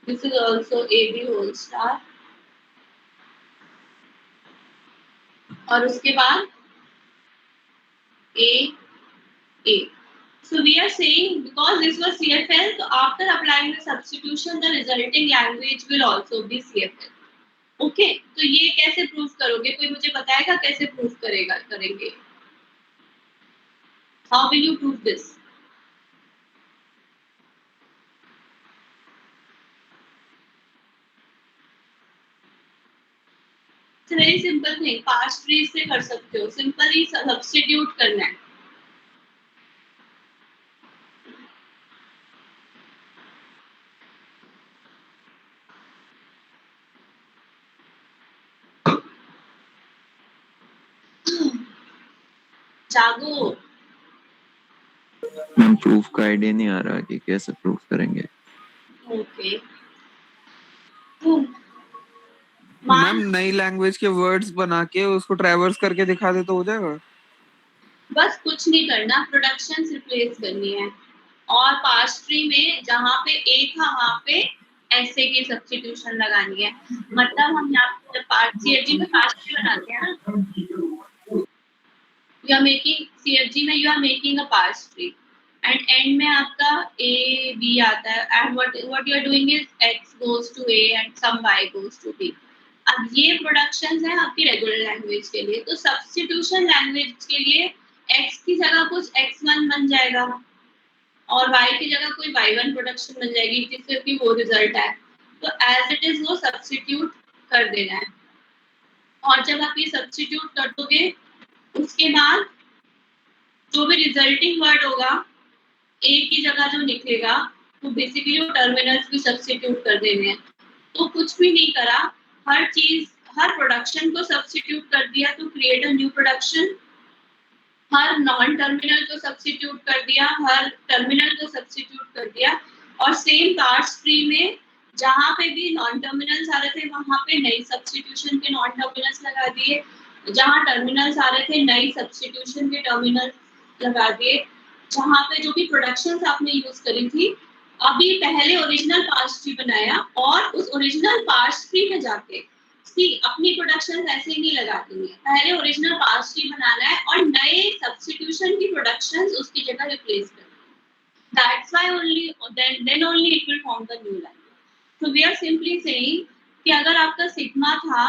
this is also AB whole star और उसके बाद A। So we are saying because this was CFL, so after applying the substitution, the resulting language will also be CFL. Okay, तो ये कैसे प्रूव करोगे? कोई मुझे बताएगा कैसे प्रूव करेंगे? How will you prove this? It's a very simple thing. Past freeze से कर सकते हो. Simply substitute करना है. जागो। मैम प्रूफ का आइडिया नहीं आ रहा कि कैसे प्रूफ करेंगे। Okay. मैम नई लैंग्वेज के वर्ड्स बना के उसको ट्रैवर्स करके दिखा दे तो हो जाएगा। बस कुछ नहीं करना, प्रोडक्शन रिप्लेस करनी है और पास्ट ट्री में जहाँ पे ए था वहाँ पे ऐसे की सब्स्टिट्यूशन लगानी है। मतलब हम यहाँ CFG में पास्ट ट्री बनाते हैं ना, यू आर मेकिंग CFG में यू आर मेकिंग अ पास्ट ट्री, एंड एंड में आपका ए बी आता है and what you are doing is x goes to A and some y goes to B. अब ये प्रोडक्शंस है आपकी रेगुलर लैंग्वेज के लिए। तो सब्स्टिट्यूशन लैंग्वेज के लिए एक्स की जगह कुछ x1 बन जाएगा और y की जगह कोई y1 प्रोडक्शन बन जाएगी जिससे कि वो रिजल्ट है। तो एज इट इज वो सब्स्टिट्यूट कर देना है। और जब आप ये सब्स्टिट्यूट कर दोगे उसके बाद जो भी रिजल्टिंग वर्ड होगा ए की जगह जो निकलेगा तो बेसिकली वो टर्मिनल्स भी सब्स्टिट्यूट कर देने हैं। तो कुछ भी नहीं करा, हर चीज हर प्रोडक्शन को सब्स्टिट्यूट कर दिया तो create a new production. Her non terminal को सब्स्टिट्यूट कर दिया, हर टर्मिनल को सब्स्टिट्यूट कर दिया। और सेम पार्ट्स ट्री में जहाँ पे भी नॉन टर्मिनल्स आ रहे थे वहाँ पे नई सब्स्टिट्यूशन के नॉन टर्मिनल्स लगा दिए, जहाँ टर्मिनल्स आ रहे थे नई सब्स्टिट्यूशन के टर्मिनल्स लगा दिए। जहाँ पे जो भी प्रोडक्शंस आपने यूज करी थी अभी पहले ओरिजिनल पार्ट्स ट्री बनाया और उस ओरिजिनल पार्ट्स ट्री में जाके अपनी प्रोडक्शन ऐसे ही नहीं लगा देंगे, पहले ओरिजिनल पार्ट्स ट्री बनाना है और नए सब्स्टिट्यूशन की प्रोडक्शंस उसकी जगह रिप्लेस करना। That's why only then only it will form the new language. So we are simply saying कि अगर आपका सिग्मा था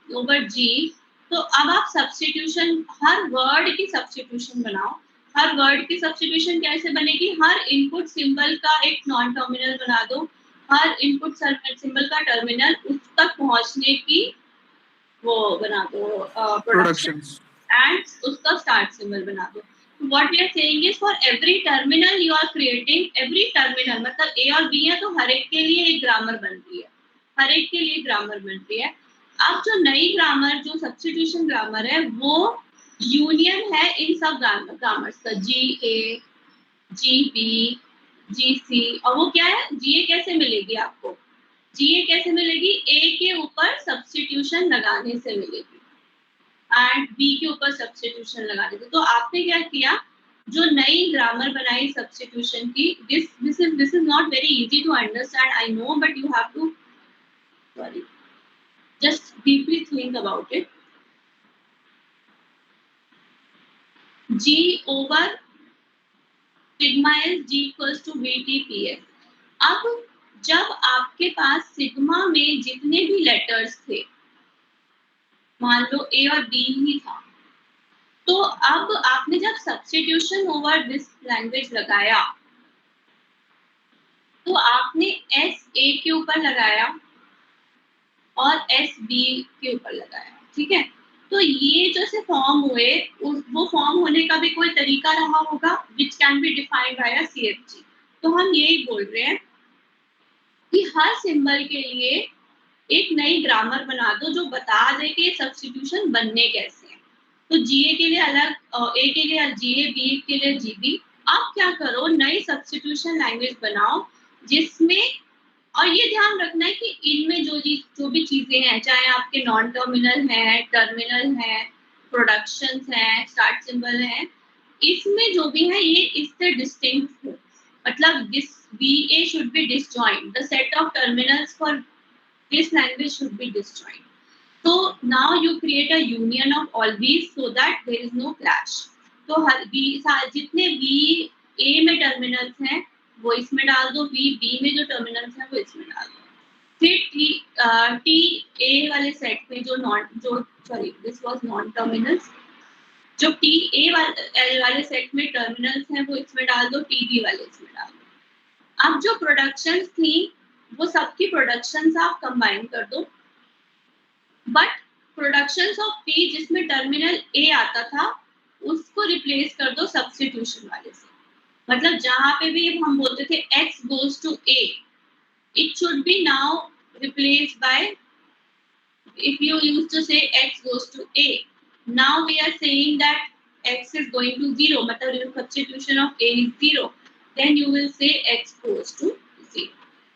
ओवर जी तो अब आप सब्स्टिट्यूशन हर वर्ड की सब्स्टिट्यूशन बनाओ। हर वर्ड की सब्स्टिट्यूशन कैसे बनेगी? हर इनपुट सिंबल का एक नॉन टर्मिनल बना दो, हर इनपुट सिंबल का टर्मिनल उस तक पहुंचने की वो बना दो प्रोडक्शन एंड उसका स्टार्ट सिंबल बना दो। What we are saying is for every terminal you are creating, every terminal मतलब A और B है तो हर एक के लिए एक ग्रामर बन रही है, हर एक के लिए ग्रामर बन रही है। अब जो नई ग्रामर जो सब्स्टिट्यूशन ग्रामर है वो यूनियन है इन सब ग्रामर्स का, जी ए, जी बी, जी सी। और वो क्या है? जी ए कैसे मिलेगी आपको? जी ए कैसे मिलेगी? ए के ऊपर सब्स्टिट्यूशन लगाने से मिलेगी एंड बी के ऊपर सब्स्टिट्यूशन लगाने से। तो आपने क्या किया, जो नई ग्रामर बनाई सब्स्टिट्यूशन की, this is not very easy to understand, I know, but you have to just deeply think about it. G over sigma is G equals to VTPS. अब जब आपके पास सिग्मा में जितने भी लेटर्स थे, मान लो ए और बी ही था, तो अब आपने जब सब्स्टिट्यूशन ओवर दिस लैंग्वेज लगाया तो आपने एस ए के ऊपर लगाया और एस बी के ऊपर लगाया, ठीक है। तो ये जैसे फॉर्म हुए वो फॉर्म होने का भी कोई तरीका रहा होगा which can be defined by a CFG। तो हम यही बोल रहे हैं कि हर सिंबल के लिए एक नई ग्रामर बना दो जो बता दे कि सब्स्टिट्यूशन बनने कैसे हैं। तो जीए के लिए अलग, ए के लिए जीए, बी के लिए जीबी। आप क्या करो, नई सब्स्टिट्यूशन लैंग्वेज बनाओ जिसमें, और ये ध्यान रखना है कि इनमें जो भी चीजें हैं, चाहे आपके नॉन टर्मिनल है, टर्मिनल है, प्रोडक्शंस हैं, स्टार्ट सिंबल है, इसमें जो भी है ये इससे डिस्टिंक्ट हो। मतलब this VA should be disjoint, the set of terminals for this language should be disjoint. So now you create a union of all these so that there is no clash. तो हर जितने VA में टर्मिनल्स हैं वो इसमें डाल दो, VB में जो टर्मिनल्स हैं वो इसमें डाल दो। फिर TA वाले सेट में दिस वाज नॉन टर्मिनल्स, जो TA वाले सेट में टर्मिनल्स हैं वो इसमें डाल दो, TB वाले इसमें डाल दो। अब जो प्रोडक्शंस थी वो सबकी प्रोडक्शंस आप कंबाइन कर दो, बट प्रोडक्शंस ऑफ P जिसमें टर्मिनल A आता था उसको रिप्लेस कर दो सब्स्टिट्यूशन वाले से। मतलब जहाँ पे भी हम बोलते थे X goes to A, it should be now replaced by, if you used to say X goes to A, now we are saying that X is going to 0, मतलब substitution of A is 0, then you will say X goes to 0.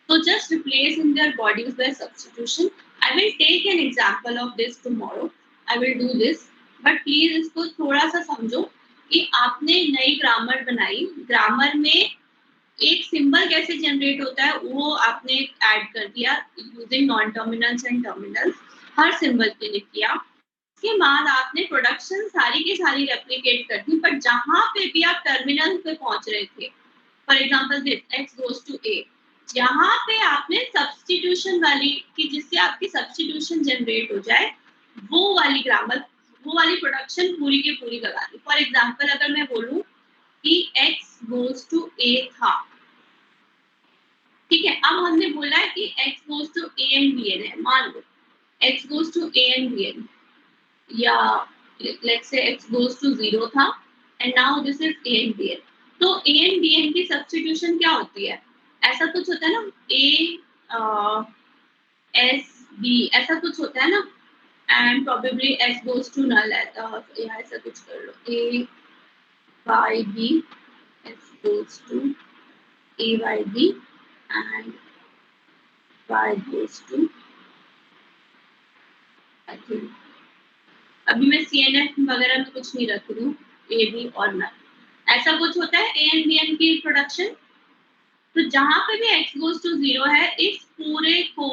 So just replace in their bodies by substitution. I will take an example of this tomorrow. I will do this, but please इसको थोड़ा सा समझो कि आपने नई ग्रामर बनाई, ग्रामर में एक सिंबल कैसे जनरेट होता है वो आपने ऐड कर दिया using non terminals and terminals, her symbol के लिए किया। उसके बाद आपने प्रोडक्शन सारी की सारी रेप्लिकेट कर दी, पर जहाँ पे भी आप टर्मिनल पे पहुंच रहे थे for example this x goes to a, यहाँ पे आपने सब्स्टिट्यूशन वाली कि जिससे आपकी सब्स्टिट्यूशन जनरेट हो जाए वो वाली ग्रामर, वो वाली प्रोडक्शन पूरी की पूरी लगा दी। फॉर एग्जाम्पल अगर मैं बोलूँ कि x गोज टू a था, ठीक है, अब हमने बोला है कि x goes to a and b है, मान लो x goes to a and b n, या let's say x goes to 0 था and now this is a and b n। तो a and b n की सब्स्टिट्यूशन क्या होती है? ऐसा कुछ होता है ना, a s b ऐसा कुछ होता है ना, and probably s goes to null है, तो यहाँ ऐसा कुछ कर लो, a y b s goes to a y b and y goes to, I think अभी मैं CNF वगैरह में कुछ नहीं रख रही हूँ, ए बी और नल, ऐसा कुछ होता है ए एंड बी एन की प्रोडक्शन। तो जहाँ पे भी x गोज टू 0 है, इस पूरे को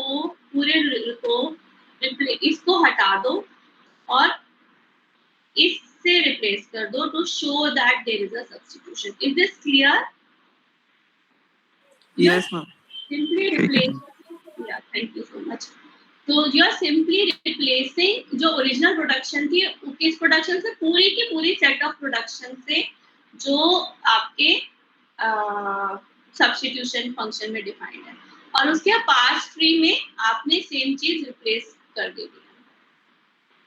इसको हटा दो और इससे रिप्लेस कर दो to show that there is a substitution. Is this clear? Yes ma'am. Simply replace, yeah, thank you so much. तो यू आर सिंपली रिप्लेसिंग जो ओरिजिनल प्रोडक्शन थी, किस प्रोडक्शन से? पूरी की पूरी सेट ऑफ प्रोडक्शन से जो आपके सब्स्टिट्यूशन फंक्शन में डिफाइंड है, और उसके पास्ट ट्री में आपने सेम चीज रिप्लेस कर दी है,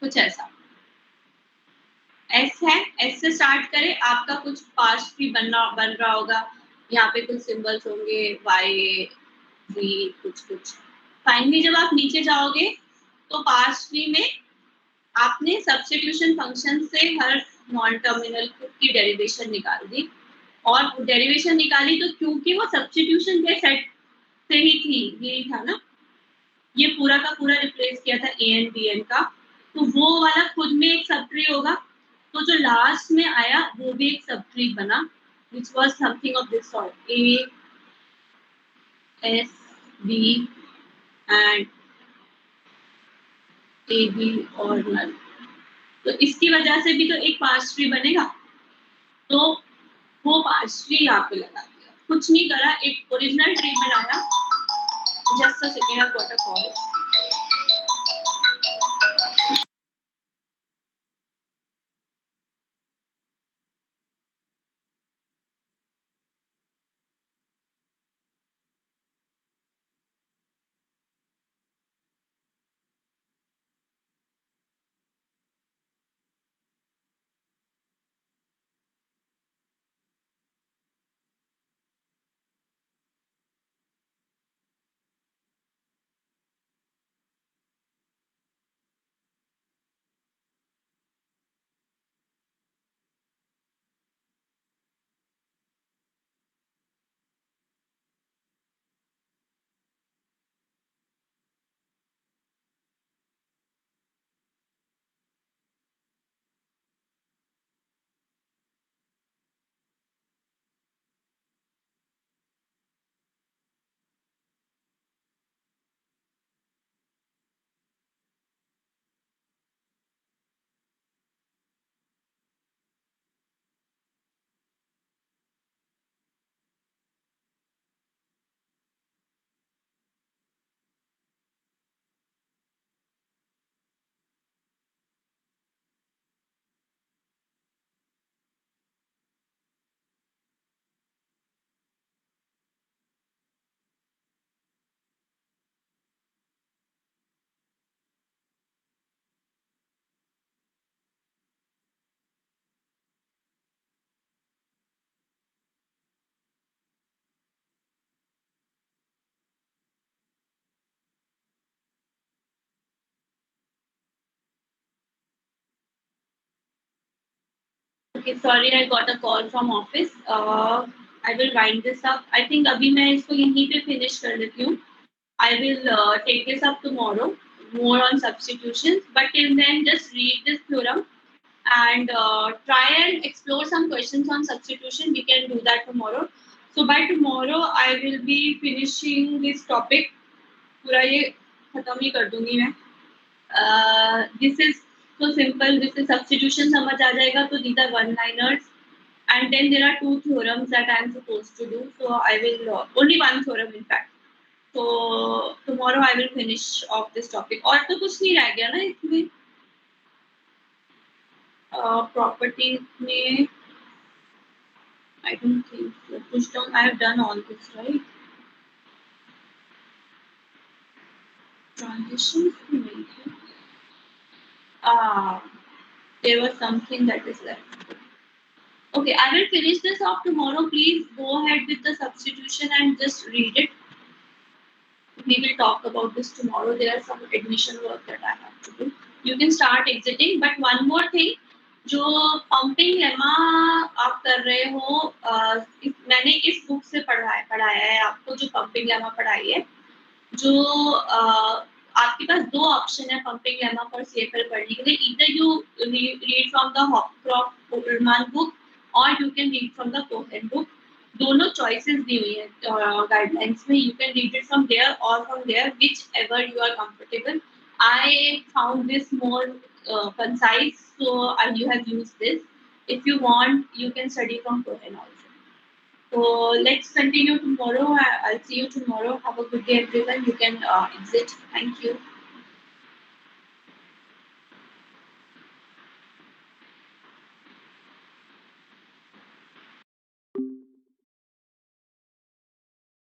कुछ ऐसा। एस है, एस से स्टार्ट करें, आपका कुछ पास्ट ट्री बन रहा होगा, यहाँ पे कुछ सिंबल्स होंगे वाई वी कुछ। फाइनली जब आप नीचे जाओगे तो पास्ट ट्री में आपने सब्स्टिट्यूशन फंक्शन से हर नॉन टर्मिनल की डेरिवेशन निकाल दी, और डेरिवेशन निकाली तो क्योंकि वो सब्स्टिट्यूशन के सेट से ही थी, यही था ना, ये पूरा का पूरा रिप्लेस किया था ए एंड बी एन का, तो वो वाला खुद में एक सब ट्री होगा, तो जो लास्ट में आया वो भी एक सब ट्री बना, which was something of this sort, A S B and A B और नल। तो इसकी वजह से भी तो एक पास्ट ट्री बनेगा, तो वो पास्ट ट्री यहाँ पे लगा दिया, कुछ नहीं करा, एक ओरिजिनल ट्री बनाया। Just a second, I got a call. Okay, sorry, I got a call from office. I will wind this up. I think अभी मैं इसको यहीं पे finish कर लेती हूँ. I will take this up tomorrow, more on substitutions. But till then, just read this theorem and try and explore some questions on substitution. We can do that tomorrow. So by tomorrow, I will be finishing this topic. पूरा ये खत्म ही कर दूंगी मैं. This is so simple. This is substitution समझ आ जाएगा तो these are one liners and then there are 2 theorems that I am supposed to do. So I will only one theorem in fact. So tomorrow I will finish off this topic. और तो कुछ नहीं रह गया ना इसमें properties में. I don't think so. Push down. I have done all this, right? Transitions. There was something that is left. Okay, I will finish this off tomorrow. Please go ahead with the substitution and just read it. We will talk about this tomorrow. There are some admission work that I have to do. You can start exiting, but one more thing. जो पंपिंग लेमा आप कर रहे हो मैंने इस बुक से पढ़ाया है आपको जो पंपिंग लेमा पढ़ाई है जो आपके पास 2 ऑप्शन है पंपिंग लेमा फॉर सीएफएल पढ़ने के लिए either you read from the Hopcroft Ullman book और you can read from the Cohen book दोनों चॉइसेस दी हुई है गाइडलाइंस में you can read it from there और from there whichever you are comfortable I found this more concise, so you have used this. If you want, you can study from Kohen also. So let's continue tomorrow. I'll see you tomorrow. Have a good day, everyone. You can exit. Thank you.